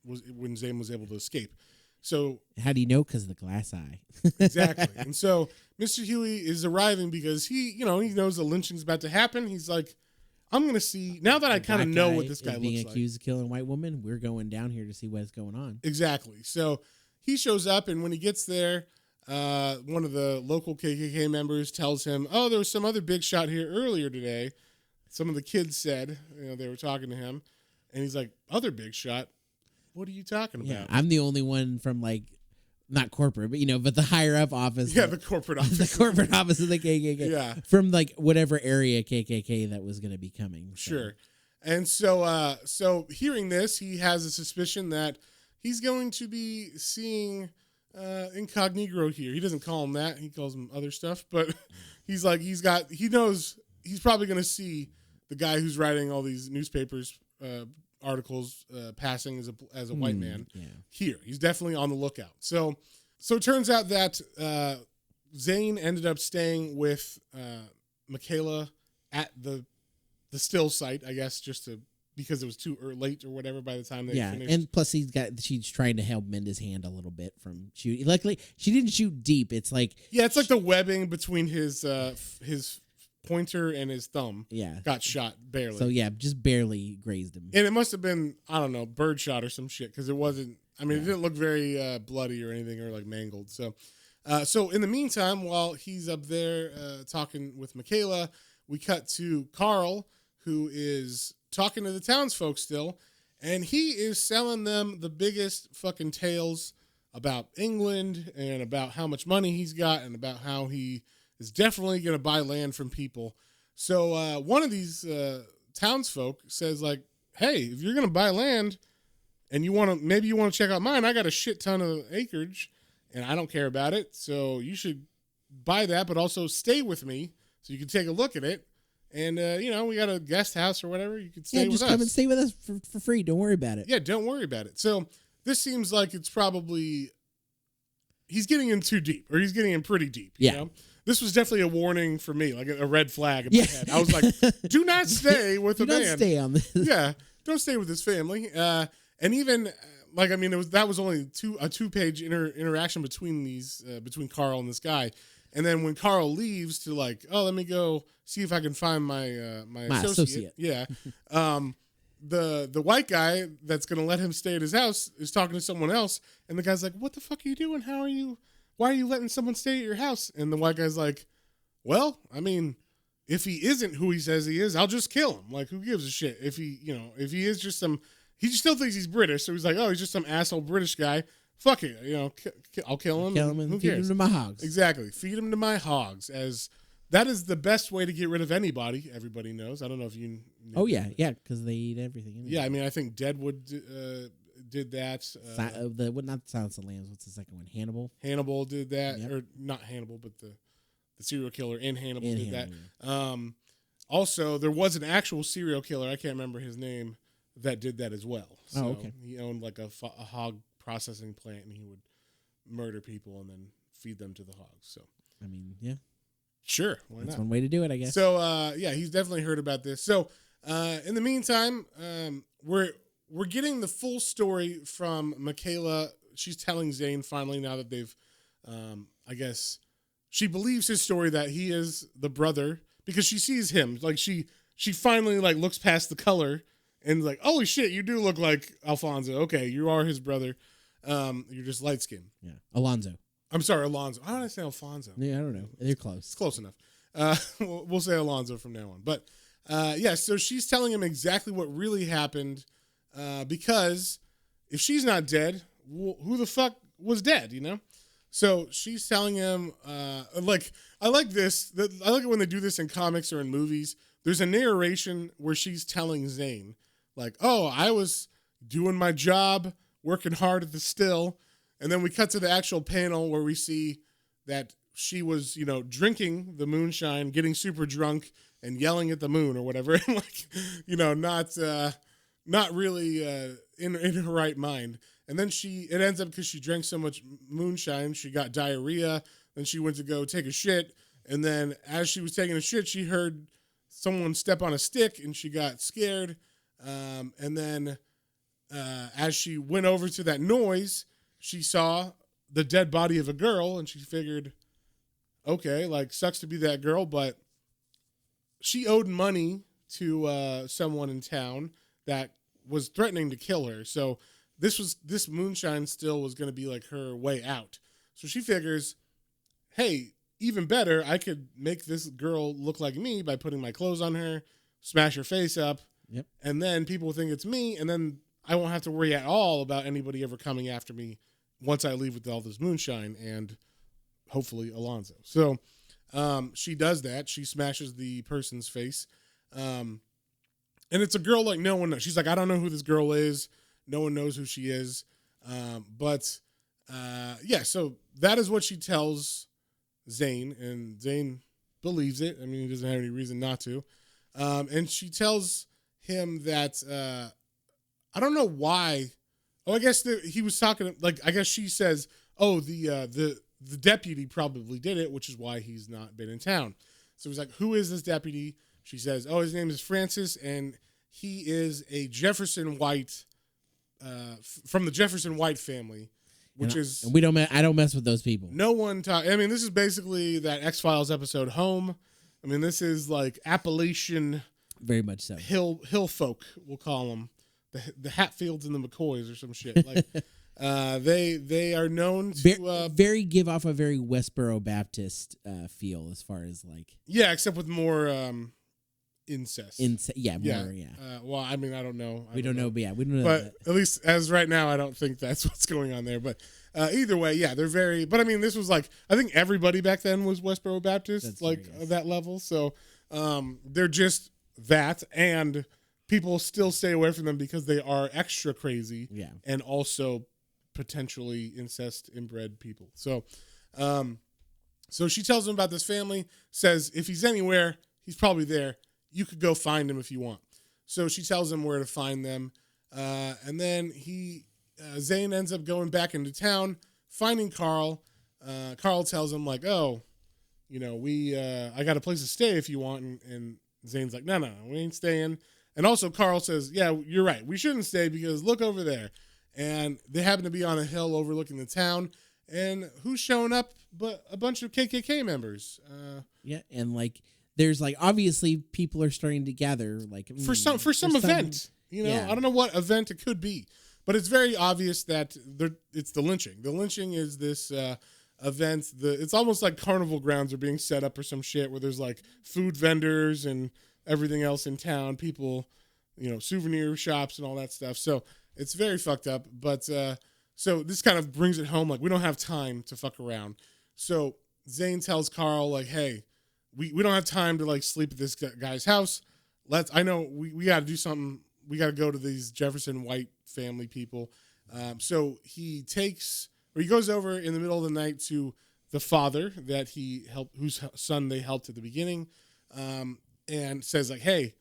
was when Zane was able to escape. So How do you know? Because of the glass eye. exactly, and so Mr. Huey is arriving because he knows the lynching's about to happen. He's like, I'm going to see, now that I kind of know what this guy looks like. Being accused of killing a white woman, we're going down here to see what's going on. Exactly. So he shows up, and when he gets there, one of the local KKK members tells him, oh, there was some other big shot here earlier today. Some of the kids said, they were talking to him, and he's like, other big shot? What are you talking about? Yeah, I'm the only one from not corporate, but the higher up office. Yeah, the corporate office. The corporate office of the KKK. Yeah. From whatever area KKK that was going to be coming. So. Sure. And so hearing this, he has a suspicion that he's going to be seeing Incognegro here. He doesn't call him that. He calls him other stuff, but he's like, he knows he's probably going to see the guy who's writing all these newspapers, articles, passing as a white man here. He's definitely on the lookout. So it turns out that Zane ended up staying with Michaela at the still site, I guess, because it was too late or whatever by the time they finished. And plus she's trying to help mend his hand a little bit from shooting. Luckily, she didn't shoot deep. It's like it's like the webbing between his pointer and his thumb got shot barely. So just barely grazed him. And it must have been, I don't know, birdshot or some shit, because it wasn't, it didn't look very bloody or anything, or mangled. So in the meantime, while he's up there talking with Michaela, we cut to Carl, who is talking to the townsfolk still, and he is selling them the biggest fucking tales about England and about how much money he's got and about how he is definitely going to buy land from people. So one of these townsfolk says, like, hey, if you're going to buy land and maybe you want to check out mine, I got a shit ton of acreage and I don't care about it. So you should buy that, but also stay with me so you can take a look at it. And, we got a guest house or whatever. You can stay with us. Just come and stay with us for free. Don't worry about it. Yeah, don't worry about it. So this seems like it's probably, he's getting in too deep, or he's getting in pretty deep. You know? This was definitely a warning for me, like a red flag in my head. I was like, do not stay with a man. Don't stay on this. Yeah, don't stay with his family. And even, that was only a 2-page interaction between Carl and this guy. And then when Carl leaves to let me go see if I can find my associate. Yeah. The white guy that's going to let him stay at his house is talking to someone else. And the guy's like, what the fuck are you doing? Why are you letting someone stay at your house? And the white guy's like, well, if he isn't who he says he is, I'll just kill him. Like, who gives a shit? If he is just he still thinks he's British. So he's like, oh, he's just some asshole British guy. fuck it, I'll kill him. Kill him and who feed cares? him to my hogs. Exactly, feed him to my hogs. As that is the best way to get rid of anybody. Everybody knows. I don't know if you know. Oh yeah, because they eat everything. Anyway. Yeah, I mean, I think Deadwood did that. Not Silence of the Lambs. What's the second one? Hannibal did that, Yep. or not Hannibal, but the serial killer in Hannibal In did Hannibal, that. Also, there was an actual serial killer. I can't remember his name. That did that as well. So okay. He owned like a hog processing plant, and he would murder people and then feed them to the hogs. So I mean, yeah, sure, why that's not? one way to do it, I guess. So yeah, he's definitely heard about this. So in the meantime, we're getting the full story from Michaela. She's telling Zane finally, now that they've, I guess, she believes his story that he is the brother because she sees him. Like she finally like looks past the color and like, holy shit, you do look like Alfonso. Okay, you are his brother. You're just light skinned. Yeah, Alonzo. I'm sorry, Alonzo. How did I say Alfonso? Yeah, I don't know. They're close. It's close enough. We'll say Alonzo from now on. But yeah, so she's telling him exactly what really happened because if she's not dead, who the fuck was dead, So she's telling him, like, I like this. I like it when they do this in comics or in movies. There's a narration where she's telling Zane, like, oh, I was doing my job, working hard at the still. And then we cut to the actual panel where we see that she was, drinking the moonshine, getting super drunk and yelling at the moon or whatever. And like, not really in her right mind. And then it ends up because she drank so much moonshine, she got diarrhea. Then she went to go take a shit. And then as she was taking a shit, she heard someone step on a stick and she got scared. And then as she went over to that noise, she saw the dead body of a girl and she figured, okay, like sucks to be that girl, but she owed money to someone in town that was threatening to kill her. So this moonshine still was going to be like her way out. So she figures, hey, even better, I could make this girl look like me by putting my clothes on her, smash her face up, yep. And then people will think it's me, and then I won't have to worry at all about anybody ever coming after me once I leave with all this moonshine and hopefully Alonzo. So she does that. She smashes the person's face. And it's a girl like no one knows. She's like, I don't know who this girl is. No one knows who she is. Yeah, so that is what she tells Zane, and Zane believes it. I mean, he doesn't have any reason not to. And she tells him that, I don't know why. Oh, I guess he was talking, like, I guess she says, oh, the deputy probably did it, which is why he's not been in town. So he's like, who is this deputy? She says, oh, his name is Francis, and he is a Jefferson White, from the Jefferson White family, which is... And I don't mess with those people. No one I mean, this is basically that X-Files episode, Home. I mean, this is like Appalachian... Very much so. Hill folk, we'll call them. The Hatfields and the McCoys or some shit. Like, they are known to... very give off a very Westboro Baptist feel as far as like... Yeah, except with more incest. Yeah. Well, I mean, I don't know. We don't know, but yeah, we don't know. But at least as right now, I don't think that's what's going on there. But either way, yeah, they're very... But I mean, this was like... I think everybody back then was Westboro Baptist, that's like that level. So they're just that, and people still stay away from them because they are extra crazy. Yeah. And also potentially incest inbred people. So so she tells him about this family, says if he's anywhere, he's probably there. You could go find him if you want. So she tells him where to find them. And then Zane ends up going back into town, finding Carl. Carl tells him like, oh, I got a place to stay if you want. And Zane's like, no, we ain't staying. And also Carl says, yeah, you're right. We shouldn't stay because look over there. And they happen to be on a hill overlooking the town. And who's showing up but a bunch of KKK members? Yeah, and like there's like obviously people are starting to gather like for some event. I don't know what event it could be, but it's very obvious that it's the lynching. The lynching is this event. It's almost like carnival grounds are being set up or some shit where there's like food vendors and everything else in town. People, souvenir shops and all that stuff. So it's very fucked up. But So this kind of brings it home. Like, we don't have time to fuck around. So Zane tells Carl, like, hey, we don't have time to, like, sleep at this guy's house. I know we got to do something. We got to go to these Jefferson White family people. So he goes over in the middle of the night to the father that he helped, whose son they helped at the beginning, and says, like, hey,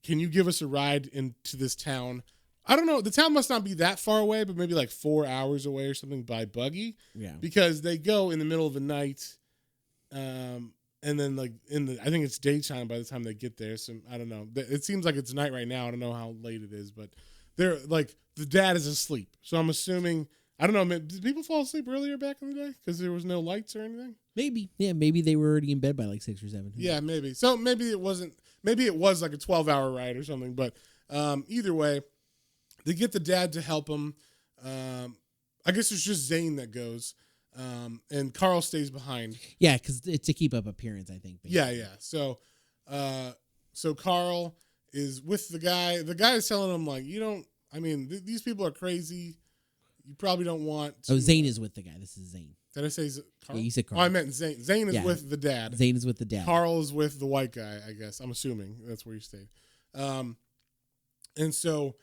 can you give us a ride into this town? I don't know. The town must not be that far away, but maybe like 4 hours away or something by buggy. Yeah. Because they go in the middle of the night, and then like I think it's daytime by the time they get there. So I don't know. It seems like it's night right now. I don't know how late it is, but they're like, the dad is asleep. So I'm assuming, I don't know. Did people fall asleep earlier back in the day because there was no lights or anything? Maybe. Yeah. Maybe they were already in bed by like 6 or 7. Yeah, maybe. So maybe it wasn't. Maybe it was like a 12-hour ride or something. But either way, they get the dad to help him. I guess it's just Zane that goes, and Carl stays behind. Yeah, because to keep up appearance, I think. Basically. Yeah. So Carl is with the guy. The guy is telling him, like, you don't. I mean, these people are crazy. You probably don't want to. Oh, Zane is with the guy. This is Zane. Did I say Carl? Yeah, you said Carl. Oh, I meant Zane. Zane is with the dad. Zane is with the dad. Carl is with the white guy, I guess. I'm assuming that's where he stayed. And so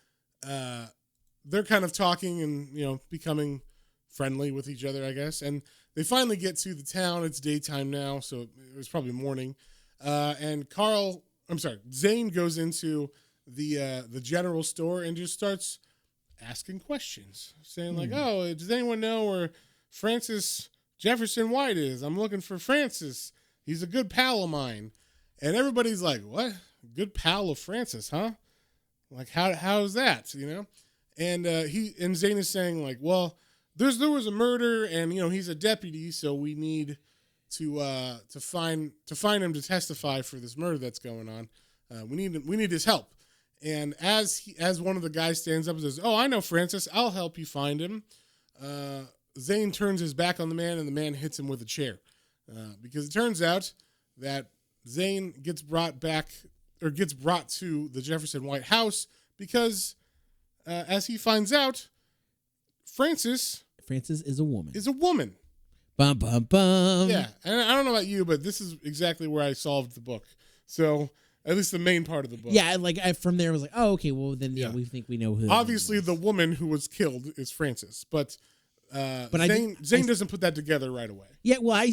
they're kind of talking and, becoming friendly with each other, I guess. And they finally get to the town. It's daytime now, so it was probably morning. And Zane goes into the general store and just starts asking questions, saying like, oh, does anyone know where Francis Jefferson White is? I'm looking for Francis. He's a good pal of mine. And everybody's like, what? Good pal of Francis, huh? Like, how's that, And Zane is saying, like, well, there was a murder, and he's a deputy, so we need to find him to testify for this murder that's going on. We need his help. And as one of the guys stands up and says, "Oh, I know Francis. I'll help you find him." Zane turns his back on the man, and the man hits him with a chair, because it turns out that Zane gets brought to the Jefferson White house because, as he finds out, Francis is a woman. Bum bum bum. Yeah, and I don't know about you, but this is exactly where I solved the book. So. At least the main part of the book. Yeah, like from there I was like, oh, okay, well then we think we know who. Obviously, the woman who was killed is Francis, but Zane doesn't put that together right away. Yeah, well, I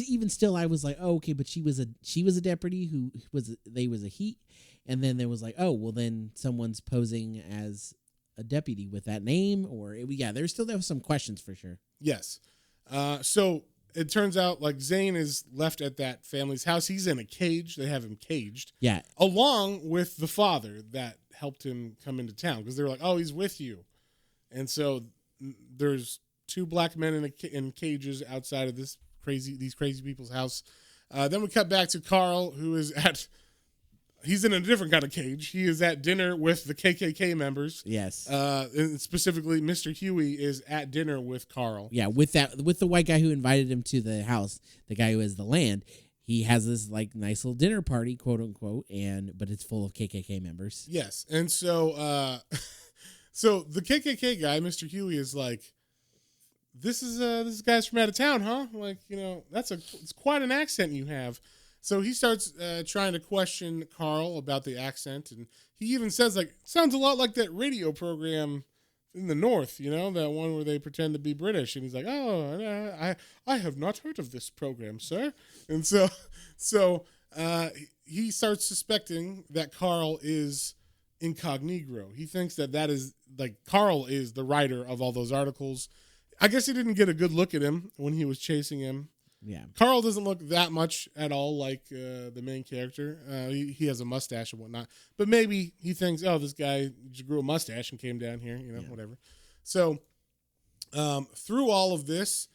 was like, oh, okay, but she was a deputy who was a he, and then there was like, oh, well then someone's posing as a deputy with that name, or there was some questions for sure. Yes, so. It turns out, like, Zane is left at that family's house. He's in a cage. They have him caged. Yeah. Along with the father that helped him come into town. Because they were like, oh, he's with you. And so there's 2 black men in cages outside of these crazy people's house. Then we cut back to Carl, who is he's in a different kind of cage. He is at dinner with the KKK members. Yes. And specifically, Mr. Huey is at dinner with Carl. Yeah, with the white guy who invited him to the house, the guy who has the land. He has this like nice little dinner party, quote unquote, but it's full of KKK members. Yes, and so so the KKK guy, Mr. Huey, is like, this guy's from out of town, huh? Like, it's quite an accent you have. So he starts trying to question Carl about the accent, and he even says, like, sounds a lot like that radio program in the North, that one where they pretend to be British. And he's like, oh, I have not heard of this program, sir. And so he starts suspecting that Carl is Incognegro. He thinks that is, like, Carl is the writer of all those articles. I guess he didn't get a good look at him when he was chasing him. Yeah, Carl doesn't look that much at all like the main character. He has a mustache and whatnot, but maybe he thinks, oh, this guy just grew a mustache and came down here, whatever. So through all of this,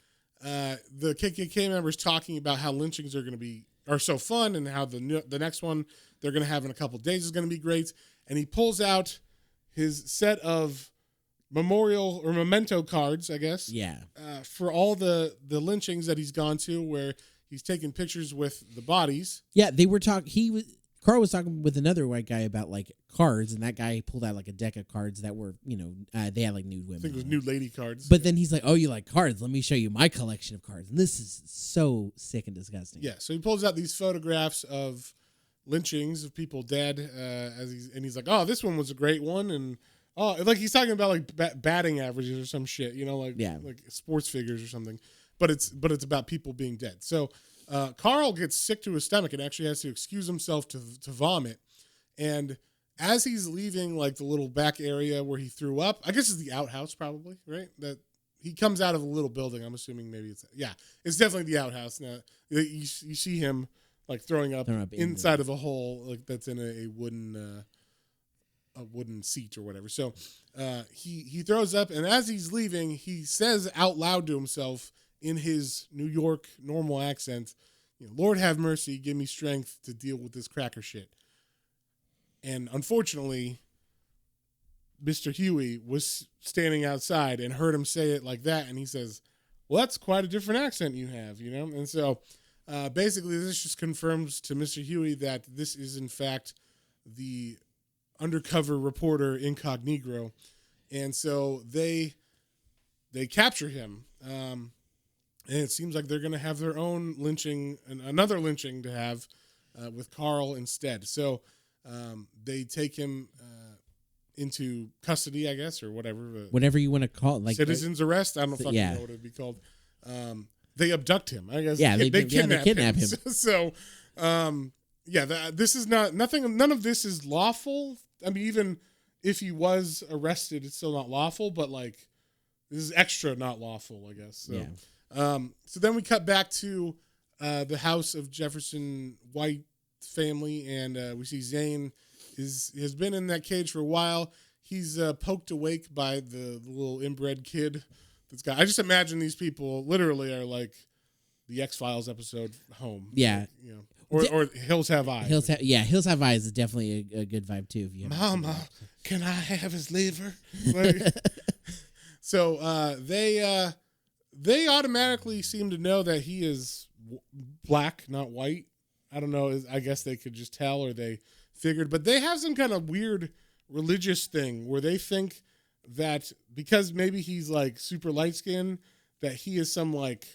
the KKK members talking about how lynchings are so fun, and how the next one they're going to have in a couple days is going to be great. And he pulls out his set of memorial or memento cards, I guess. Yeah. For all the lynchings that he's gone to, where he's taken pictures with the bodies. Yeah, they were talking. Carl was talking with another white guy about like cards, and that guy pulled out like a deck of cards that were, they had like nude women. I think it was nude lady cards. But then he's like, "Oh, you like cards? Let me show you my collection of cards." And this is so sick and disgusting. Yeah, so he pulls out these photographs of lynchings of people dead, and he's like, "Oh, this one was a great one," and like he's talking about like batting averages or some shit, like sports figures or something. But it's about people being dead. So Carl gets sick to his stomach and actually has to excuse himself to vomit. And as he's leaving like the little back area where he threw up, I guess it's the outhouse probably, right? That he comes out of a little building. I'm assuming maybe it's definitely the outhouse. Now you see him like throwing up inside of a hole like that's in a wooden seat or whatever. So he throws up, and as he's leaving, he says out loud to himself in his New York normal accent, "Lord have mercy, give me strength to deal with this cracker shit." And unfortunately, Mr. Huey was standing outside and heard him say it like that, and he says, "Well, that's quite a different accent you have, And so basically this just confirms to Mr. Huey that this is in fact the undercover reporter Incognegro. And so they capture him. And it seems like they're going to have their own lynching, another lynching to have with Carl instead. So they take him into custody, I guess, or whatever. Whatever you want to call it. Like citizen's arrest? I don't fucking know what it would be called. They abduct him, I guess. Yeah, they kidnap him. So, this is nothing. None of this is lawful. I mean, even if he was arrested, it's still not lawful, but like this is extra not lawful, I guess. So. Yeah. So then we cut back to the house of Jefferson White family, and we see Zane has been in that cage for a while. He's poked awake by the little inbred kid. I just imagine these people literally are like the X-Files episode Home. Yeah. Like, or Hills Have Eyes. Hills Have Eyes is definitely a good vibe too. If you Mama, can I have his liver? Like, so they automatically seem to know that he is black, not white. I don't know. I guess they could just tell, or they figured. But they have some kind of weird religious thing where they think that because maybe he's like super light skinned, that he is some like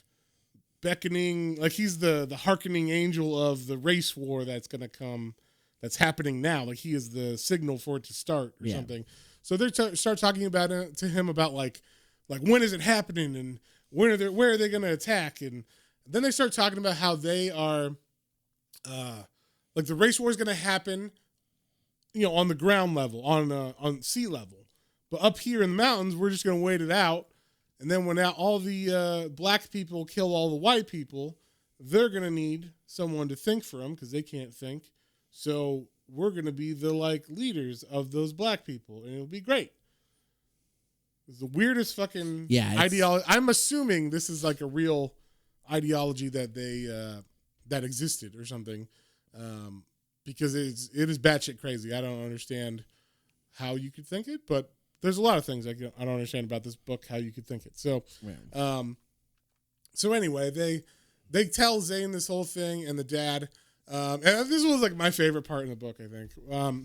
beckoning, like he's the hearkening angel of the race war that's going to come, that's happening now. Like he is the signal for it to start or something. So they start talking about it to him about like when is it happening and where are they going to attack? And then they start talking about how they are, like the race war is going to happen, on the ground level, on sea level. But up here in the mountains, we're just going to wait it out. And then when all the black people kill all the white people, they're going to need someone to think for them because they can't think. So we're going to be the like leaders of those black people, and it'll be great. It's the weirdest fucking ideology. I'm assuming this is like a real ideology that they that existed or something, because it is batshit crazy. I don't understand how you could think it, but there's a lot of things I don't understand about this book, how you could think it. So, so anyway, they tell Zane this whole thing and the dad, and this was like my favorite part in the book, I think.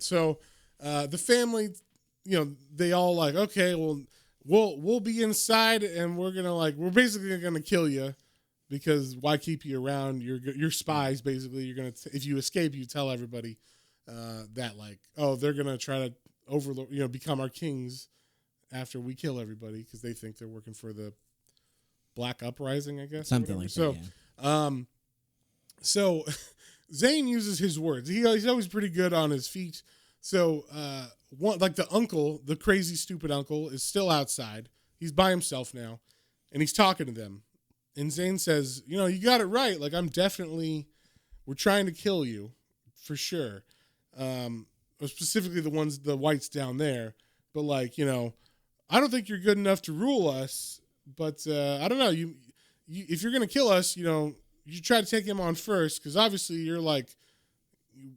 So the family, they all like, okay, well, we'll be inside and we're basically gonna kill you because why keep you around? You're spies, basically. You're gonna if you escape, you tell everybody that like, oh, they're gonna try to overlord, become our kings after we kill everybody because they think they're working for the Black Uprising, I guess. Something like that. Yeah. So Zane uses his words. He's always pretty good on his feet. So the uncle, the crazy stupid uncle, is still outside. He's by himself now, and he's talking to them. And Zane says, you got it right. Like we're trying to kill you for sure. Specifically the whites down there, but I don't think you're good enough to rule us, but I don't know, you if you're gonna kill us, you try to take him on first, because obviously you're like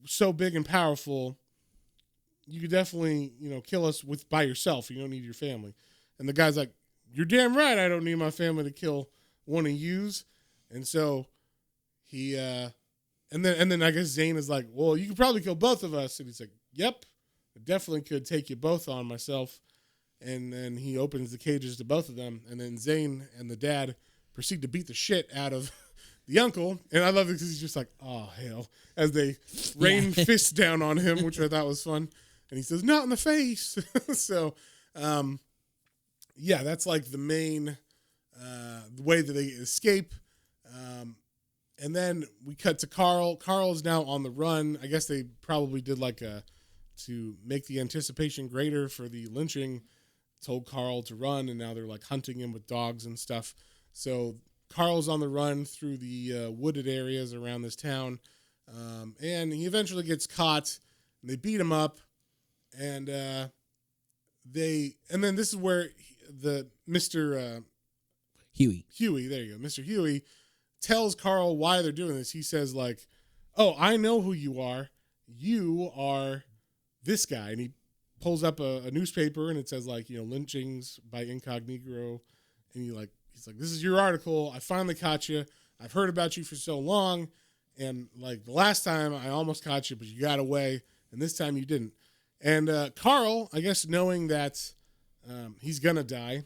so big and powerful, you could definitely kill us by yourself. You don't need your family. And the guy's like, you're damn right, I don't need my family to kill one of yous. And so he And then I guess Zane is like, well, you could probably kill both of us. And he's like, yep, I definitely could take you both on myself. And then he opens the cages to both of them. And then Zane and the dad proceed to beat the shit out of the uncle. And I love it because he's just like, oh, hell, as they rain fists down on him, which I thought was fun. And he says, not in the face. So, that's like the main the way that they escape. And then we cut to Carl. Carl is now on the run. I guess they probably did to make the anticipation greater for the lynching, told Carl to run, and now they're like hunting him with dogs and stuff. So Carl's on the run through the wooded areas around this town. And he eventually gets caught, and they beat him up. And then this is where the Mr. Huey, there you go. Mr. Huey tells Carl why they're doing this. He says like, oh, I know who you are. You are this guy. And he pulls up a newspaper and it says like, lynchings by Incognegro. And he's like, this is your article. I finally caught you. I've heard about you for so long. And like the last time I almost caught you, but you got away. And this time you didn't. And Carl, I guess knowing that he's going to die,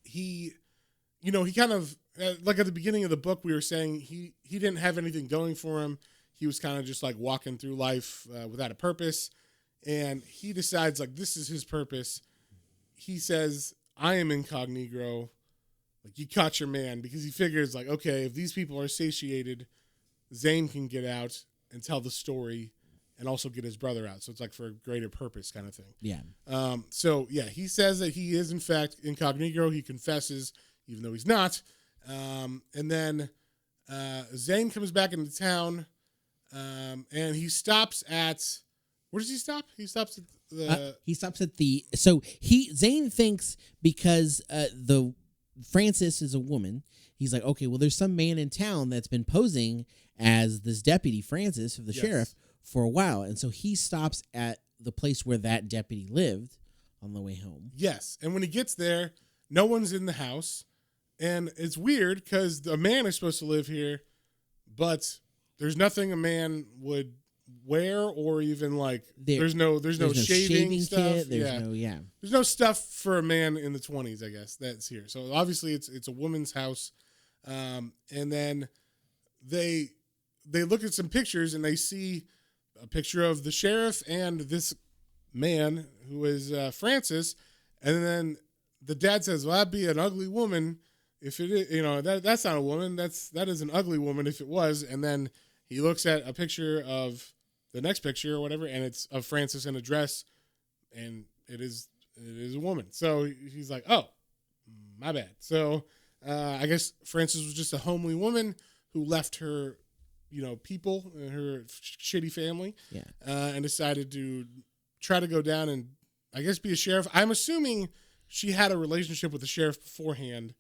he kind of, like at the beginning of the book, we were saying he didn't have anything going for him. He was kind of just like walking through life without a purpose. And he decides like this is his purpose. He says, I am Incognegro. Like you caught your man, because he figures like, okay, if these people are satiated, Zane can get out and tell the story and also get his brother out. So it's like for a greater purpose kind of thing. Yeah. He says that he is in fact Incognegro. He confesses, even though he's not. And then Zane comes back into town, and he stops at, where does he stop? He stops at the. Zane thinks because the Frances is a woman, he's like, okay, well, there's some man in town that's been posing as this deputy Francis of the sheriff for a while, and so he stops at the place where that deputy lived on the way home. Yes, and when he gets there, no one's in the house. And it's weird because a man is supposed to live here, but there's nothing a man would wear or even like there's no shaving stuff. Kit, There's no stuff for a man in the 20s, I guess, that's here. So obviously it's a woman's house. And then they look at some pictures and they see a picture of the sheriff and this man who is Francis. And then the dad says, well, that'd be an ugly woman. If it is, that's not a woman. That is an ugly woman if it was. And then he looks at a picture of the next picture or whatever, and it's of Francis in a dress, and it is a woman. So he's like, oh, my bad. So I guess Francis was just a homely woman who left her, people and her shitty family, and decided to try to go down and I guess be a sheriff. I'm assuming she had a relationship with the sheriff beforehand.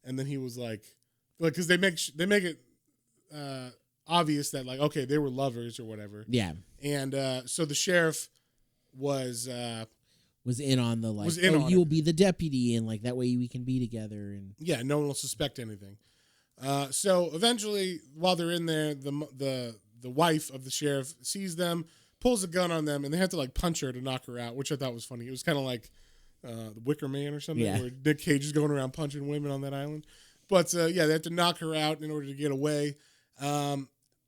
And then he was like, because they make it obvious that like, okay, they were lovers or whatever. Yeah. And so the sheriff was in on the like, you will be the deputy, and like that way we can be together, and no one will suspect anything. So eventually, while they're in there, the wife of the sheriff sees them, pulls a gun on them, and they have to like punch her to knock her out, which I thought was funny. It was kind of like the Wicker Man or something, where Nick Cage is going around punching women on that island. But they have to knock her out in order to get away. And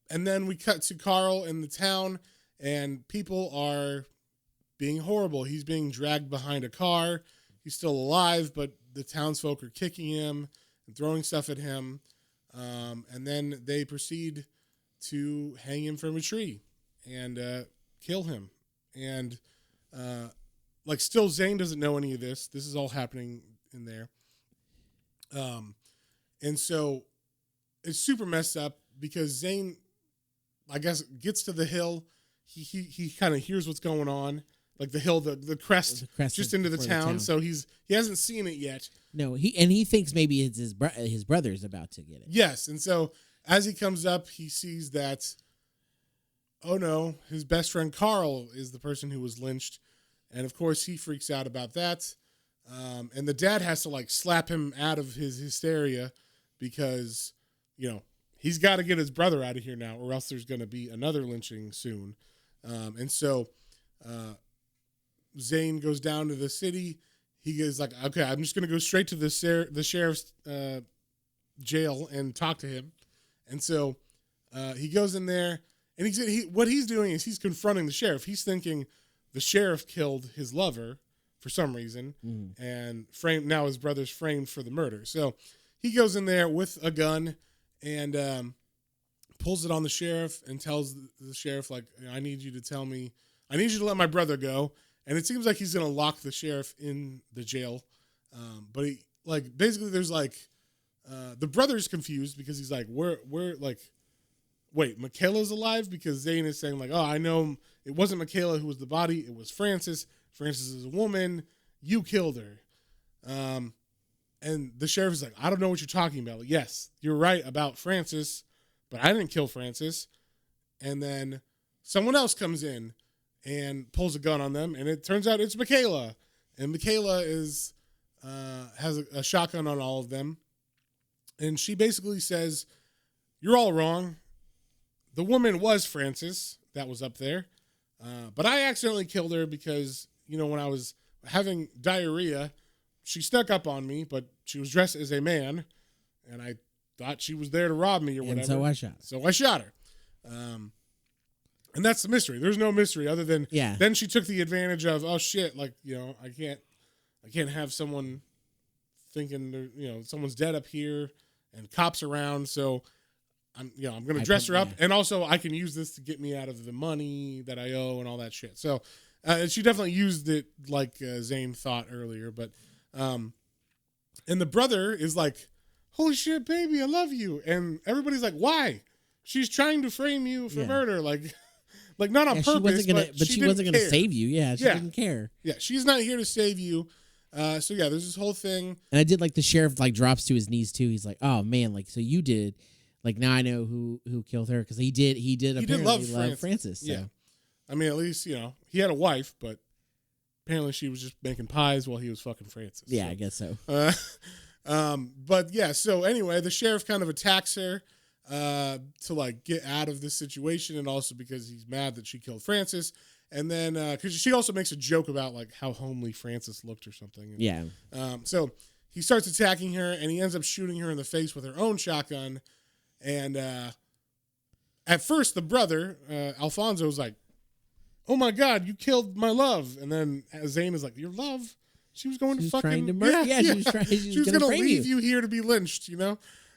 then we cut to Carl in the town, and people are being horrible. He's being dragged behind a car. He's still alive, but the townsfolk are kicking him and throwing stuff at him. And then they proceed to hang him from a tree and kill him. And still Zane doesn't know any of this. This is all happening in there. And so it's super messed up because Zane, I guess, gets to the hill. He kind of hears what's going on, like the hill, the crest just into the town. So he hasn't seen it yet. No, he thinks maybe it's his brother's about to get it. Yes, and so as he comes up, he sees that, oh no, his best friend Carl is the person who was lynched. And of course, he freaks out about that. And the dad has to like slap him out of his hysteria because, he's got to get his brother out of here now, or else there's going to be another lynching soon. And so Zane goes down to the city. He goes like, okay, I'm just going to go straight to the sheriff's jail and talk to him. And so he goes in there, and what he's doing is he's confronting the sheriff. He's thinking the sheriff killed his lover for some reason, and now his brother's framed for the murder. So he goes in there with a gun and pulls it on the sheriff and tells the sheriff, like, I need you to let my brother go. And it seems like he's going to lock the sheriff in the jail. But he, like, basically there's like, the brother's confused because he's like, we're like, wait, Michaela's alive? Because Zane is saying like, oh, I know it wasn't Michaela who was the body. It was Frances. Frances is a woman. You killed her. And the sheriff is like, I don't know what you're talking about. Like, yes, you're right about Frances, but I didn't kill Frances. And then someone else comes in and pulls a gun on them, and it turns out it's Michaela. And Michaela has a shotgun on all of them. And she basically says, you're all wrong. The woman was Frances that was up there. But I accidentally killed her because, when I was having diarrhea, she snuck up on me, but she was dressed as a man, and I thought she was there to rob me or whatever. And so I shot her. And that's the mystery. There's no mystery other than then she took the advantage of, oh shit, like, I can't have someone thinking someone's dead up here and cops around, so I'm going to dress her up, and also I can use this to get me out of the money that I owe and all that shit. So she definitely used it like Zane thought earlier, but and the brother is like, holy shit, baby, I love you. And everybody's like, why? She's trying to frame you for murder. Like not on purpose, she wasn't going to save you. Yeah, she didn't care. Yeah, she's not here to save you. So yeah, there's this whole thing. And I did like the sheriff like drops to his knees too. He's like, oh man, like, so you did. Like, now I know who killed her, because he did apparently love Frances. So. Yeah. I mean, at least, he had a wife, but apparently she was just making pies while he was fucking Frances. Yeah, so. I guess so. But yeah, so anyway, the sheriff kind of attacks her to like get out of this situation, and also because he's mad that she killed Frances. And then, because she also makes a joke about like how homely Frances looked or something. And, yeah. So he starts attacking her, and he ends up shooting her in the face with her own shotgun. And at first, the brother, Alfonso, was like, oh my God, you killed my love. And then Zane is like, your love? She was going to fucking... trying to murder. Yeah, she was going to leave you here to be lynched,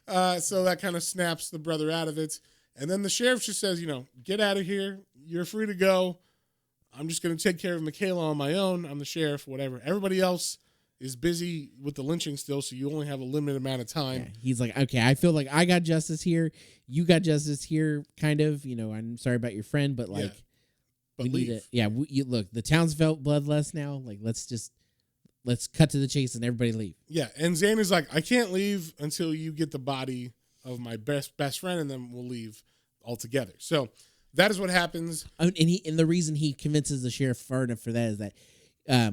So that kind of snaps the brother out of it. And then the sheriff just says, get out of here. You're free to go. I'm just going to take care of Michaela on my own. I'm the sheriff, whatever. Everybody else is busy with the lynching still, so you only have a limited amount of time. Yeah, he's like, okay, I feel like I got justice here. You got justice here, kind of. I'm sorry about your friend, but like, but we leave. need it. Look, the town's felt bloodless now. Like, let's cut to the chase and everybody leave. Yeah, and Zane is like, I can't leave until you get the body of my best friend, and then we'll leave altogether. So that is what happens. And the reason he convinces the sheriff far enough for that is that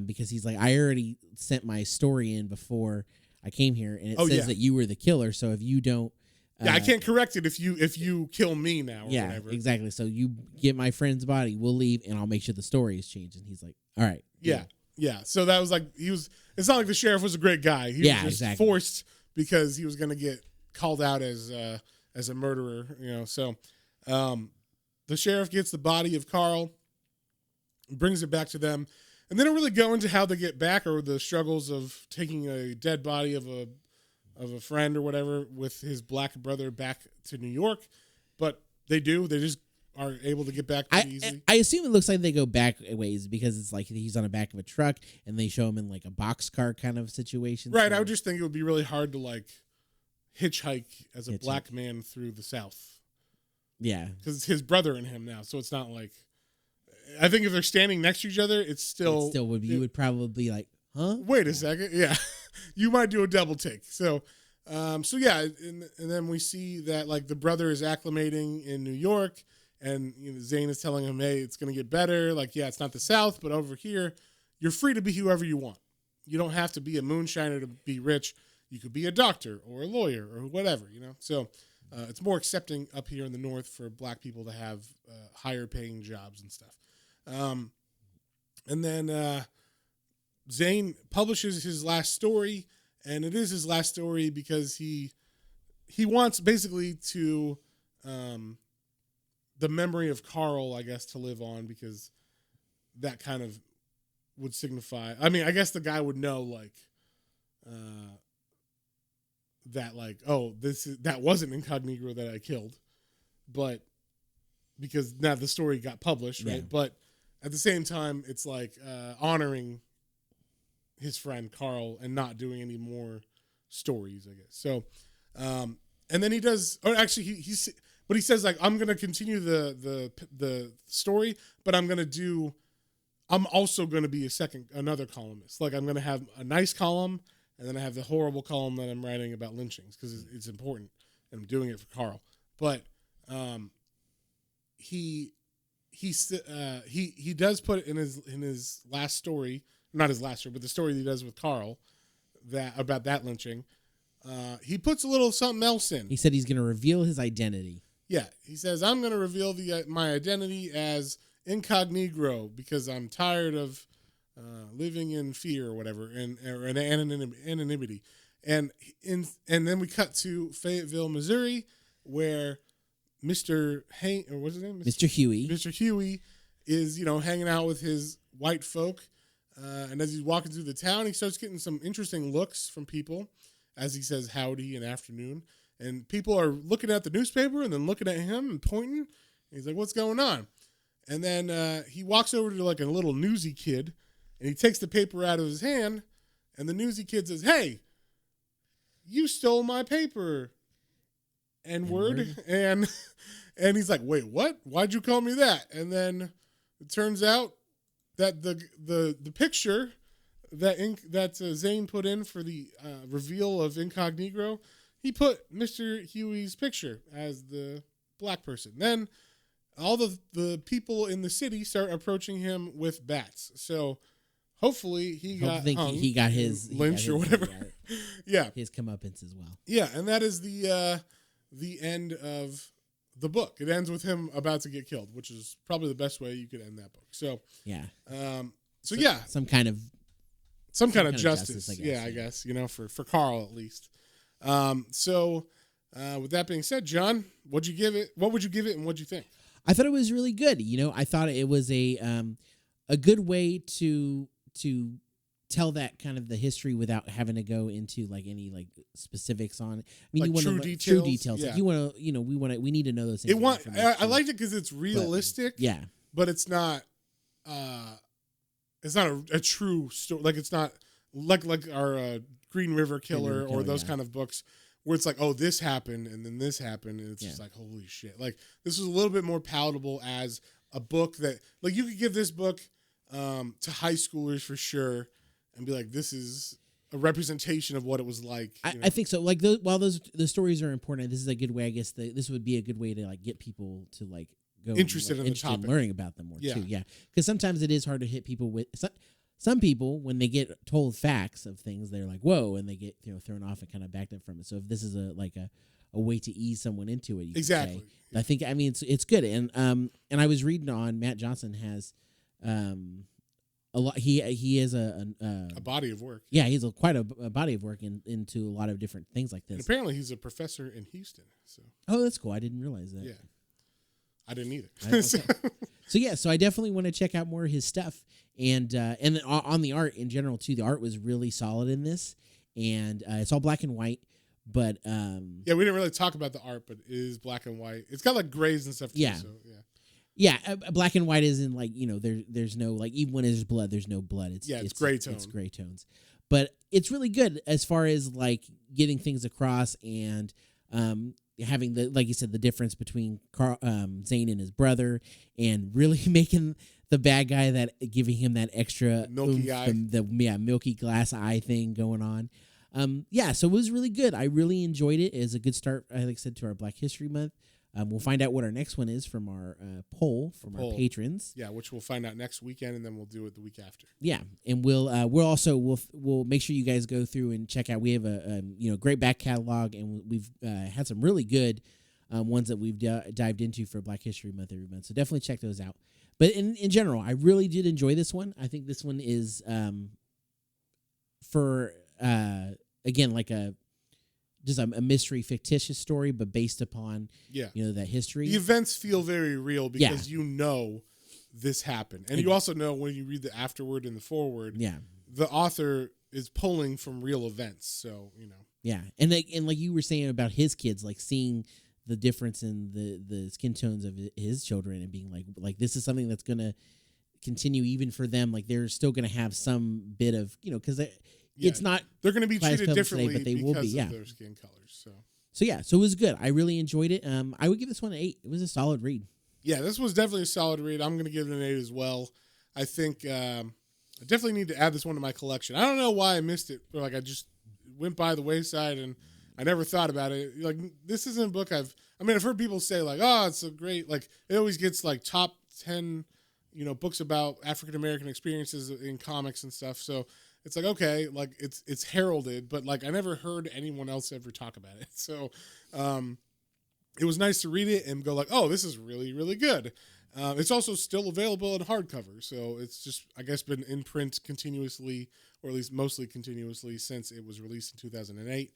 because he's like, I already sent my story in before I came here, and it says that you were the killer. So if you don't, I can't correct it if you kill me now. Or whatever. Exactly. So you get my friend's body, we'll leave, and I'll make sure the story is changed. And he's like, all right. Yeah. So that was like it's not like the sheriff was a great guy. He was just forced because he was going to get called out as a murderer. So the sheriff gets the body of Carl, brings it back to them. And they don't really go into how they get back or the struggles of taking a dead body of a friend or whatever with his black brother back to New York. But they do. They just are able to get back pretty easily. I assume it looks like they go back a ways because it's like he's on the back of a truck and they show him in like a boxcar kind of situation. Right. So. I would just think it would be really hard to like hitchhike as a black man through the South. Yeah. Because it's his brother and him now. So it's not like... I think if they're standing next to each other, it still would be. You would probably be like, huh? Wait a second. Yeah. You might do a double take. So yeah. And then we see that like the brother is acclimating in New York and Zane is telling him, hey, it's going to get better. Like, yeah, it's not the South, but over here, you're free to be whoever you want. You don't have to be a moonshiner to be rich. You could be a doctor or a lawyer or whatever, So it's more accepting up here in the North for black people to have higher paying jobs and stuff. And then Zane publishes his last story, and it is his last story because he wants basically to the memory of Carl, I guess, to live on, because that kind of would signify. I mean, I guess the guy would know like that, like, oh, that wasn't Incognegro that I killed, but because now the story got published, right? Yeah. But at the same time, it's like honoring his friend Carl and not doing any more stories, I guess. So, and then he does, or actually he says like, I'm gonna continue the story, but I'm also gonna be another columnist. Like I'm gonna have a nice column, and then I have the horrible column that I'm writing about lynchings because it's important, and I'm doing it for Carl. But he does put in his last story, not his last story, but the story that he does with Carl about that lynching. He puts a little something else in. He said he's going to reveal his identity. Yeah, he says, I'm going to reveal my identity as Incognegro because I'm tired of living in fear or whatever, or anonymity. And then we cut to Fayetteville, Missouri, where Mr. What's his name? Mr. Huey. Mr. Huey is, hanging out with his white folk. And as he's walking through the town, he starts getting some interesting looks from people as he says howdy and afternoon. And people are looking at the newspaper and then looking at him and pointing. And he's like, what's going on? And then he walks over to like a little newsy kid, and he takes the paper out of his hand, and the newsy kid says, hey, you stole my paper. N-word. And he's like, wait, what? Why'd you call me that? And then it turns out that the picture that Zane put in for the reveal of Incognegro, he put Mr. Huey's picture as the black person. Then all the people in the city start approaching him with bats. So hopefully he got his lynch or whatever. Yeah, his comeuppance as well. Yeah, and that is the end of the book. It ends with him about to get killed, which is probably the best way you could end that book. So yeah, so yeah, some kind of justice. I guess for Carl at least. So with that being said, John, what would you give it, and what'd you think? I thought it was really good. I thought it was a good way to tell that kind of the history without having to go into like any like specifics on it. I mean, like you want true details. Yeah. Like you want to, we need to know those things. I liked it because it's realistic. But, yeah, but it's not a true story. Like it's not like our Green River Killer or those kind of books where it's like, oh, this happened and then this happened, and it's just like, holy shit. Like this was a little bit more palatable as a book that, like, you could give this book to high schoolers for sure and be like, this is a representation of what it was like. I think so. Like while the stories are important, this is a good way. I guess this would be a good way to like get people to like go interested in the topic, in learning about them more too. Yeah, because sometimes it is hard to hit people with. Some people, when they get told facts of things, they're like, "Whoa!" and they get thrown off and kind of backed up from it. So if this is a way to ease someone into it, exactly. I think it's good. And I was reading on Matt Johnson has a lot. He has a body of work. Yeah, he's quite a body of work into a lot of different things like this. And apparently, he's a professor in Houston. So that's cool. I didn't realize that. Yeah, I didn't either. So I definitely want to check out more of his stuff. And then on the art in general too, the art was really solid in this, and it's all black and white. But we didn't really talk about the art, but it is black and white. It's got like grays and stuff too. Yeah, so, black and white isn't like there's no like, even when there's blood, there's no blood. It's gray tones. It's gray tones, but it's really good as far as like getting things across and having the, like you said, the difference between Zane and his brother, and really making the bad guy giving him that extra milky eye, the milky glass eye thing going on. So it was really good. I really enjoyed it. It was a good start, like I said, to our Black History Month. We'll find out what our next one is from our poll from our patrons. Yeah, which we'll find out next weekend, and then we'll do it the week after. Yeah, and we'll make sure you guys go through and check out. We have a great back catalog, and we've had some really good ones that we've dived into for Black History Month every month. So definitely check those out. But in general, I really did enjoy this one. I think this one is for again like a mystery fictitious story, but based upon that history. The events feel very real because this happened, and you also know when you read the afterword and the foreword, the author is pulling from real events. So and like you were saying about his kids, like seeing the difference in the skin tones of his children and being like this is something that's gonna continue even for them. Like they're still gonna have some bit of because it's not they're going to be treated differently today, but they will be of their skin colors. So it was good. I really enjoyed it. I would give this one an 8. It was a solid read. Yeah, this was definitely a solid read. I'm going to give it an 8 as well. I think I definitely need to add this one to my collection. I don't know why I missed it. Like I just went by the wayside and I never thought about it. Like this isn't a book I've heard people say like, oh, it's so great. Like it always gets like top 10, books about African American experiences in comics and stuff. So it's like, okay, like it's heralded, but like I never heard anyone else ever talk about it. So it was nice to read it and go like, oh, this is really, really good. It's also still available in hardcover. So it's just, I guess, been in print continuously, or at least mostly continuously since it was released in 2008.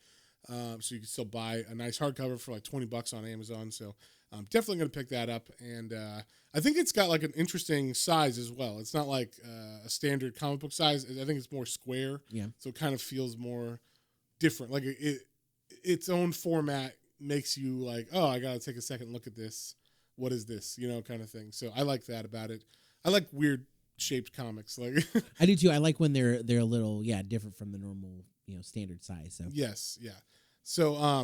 So you can still buy a nice hardcover for like $20 on Amazon. So I'm definitely going to pick that up. And I think it's got like an interesting size as well. It's not like a standard comic book size. I think it's more square. Yeah. So it kind of feels more different. Like its own format makes you like, oh, I got to take a second look at this. What is this? Kind of thing. So I like that about it. I like weird shaped comics. Like I do too. I like when they're a little different from the normal standard size. So yes, yeah. So I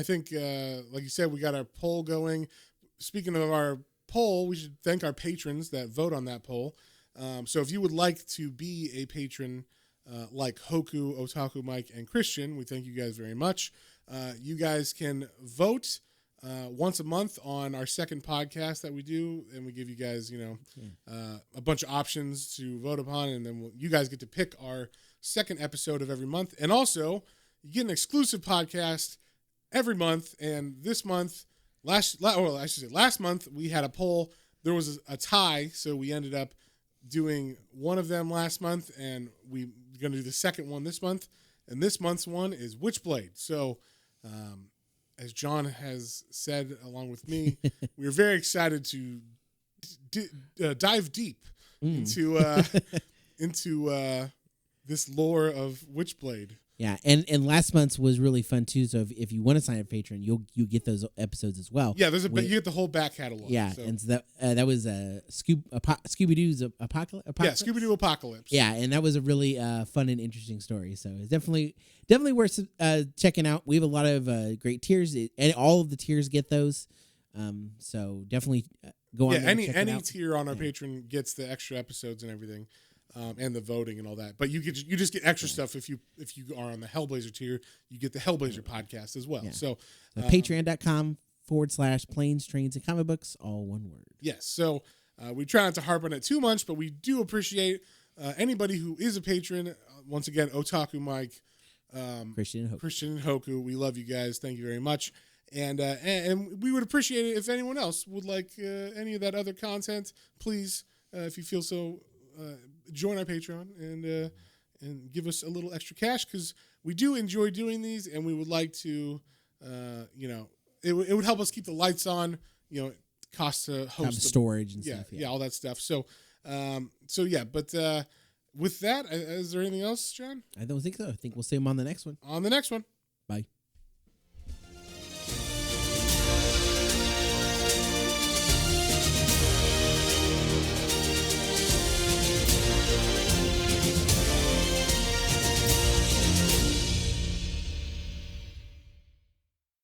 think like you said, we got our poll going. Speaking of our poll, we should thank our patrons that vote on that poll. So if you would like to be a patron like Hoku, Otaku, Mike, and Christian, we thank you guys very much. You guys can vote once a month on our second podcast that we do, and we give you guys, a bunch of options to vote upon, and then you guys get to pick our second episode of every month. And also, you get an exclusive podcast every month. And this month, last month, we had a poll. There was a tie, so we ended up doing one of them last month, and we're going to do the second one this month. And this month's one is Witchblade. So, as John has said along with me, we're very excited to dive deep into this lore of Witchblade. Yeah, and last month's was really fun too. So if you want to sign up Patreon, you get those episodes as well. Yeah, you get the whole back catalog. Yeah, so. And so that was Scooby Doo's Apocalypse. Yeah, Scooby Doo Apocalypse. Yeah, and that was a really fun and interesting story. So it's definitely worth checking out. We have a lot of great tiers, and all of the tiers get those. So definitely go on. Yeah, any tier on our Patreon gets the extra episodes and everything. And the voting and all that, but you just get extra stuff if you are on the Hellblazer tier. You get the Hellblazer podcast as well. Yeah. So patreon.com/planes, trains, and comic books, all one word. Yes. So we try not to harp on it too much, but we do appreciate anybody who is a patron. Once again, Otaku Mike, Christian and Hoku. We love you guys. Thank you very much. And we would appreciate it if anyone else would like any of that other content. Please, if you feel so. Join our Patreon and give us a little extra cash, because we do enjoy doing these, and we would like to, it would help us keep the lights on. Cost to host storage and stuff. Yeah, all that stuff. So, But with that, is there anything else, John? I don't think so. I think we'll see him on the next one.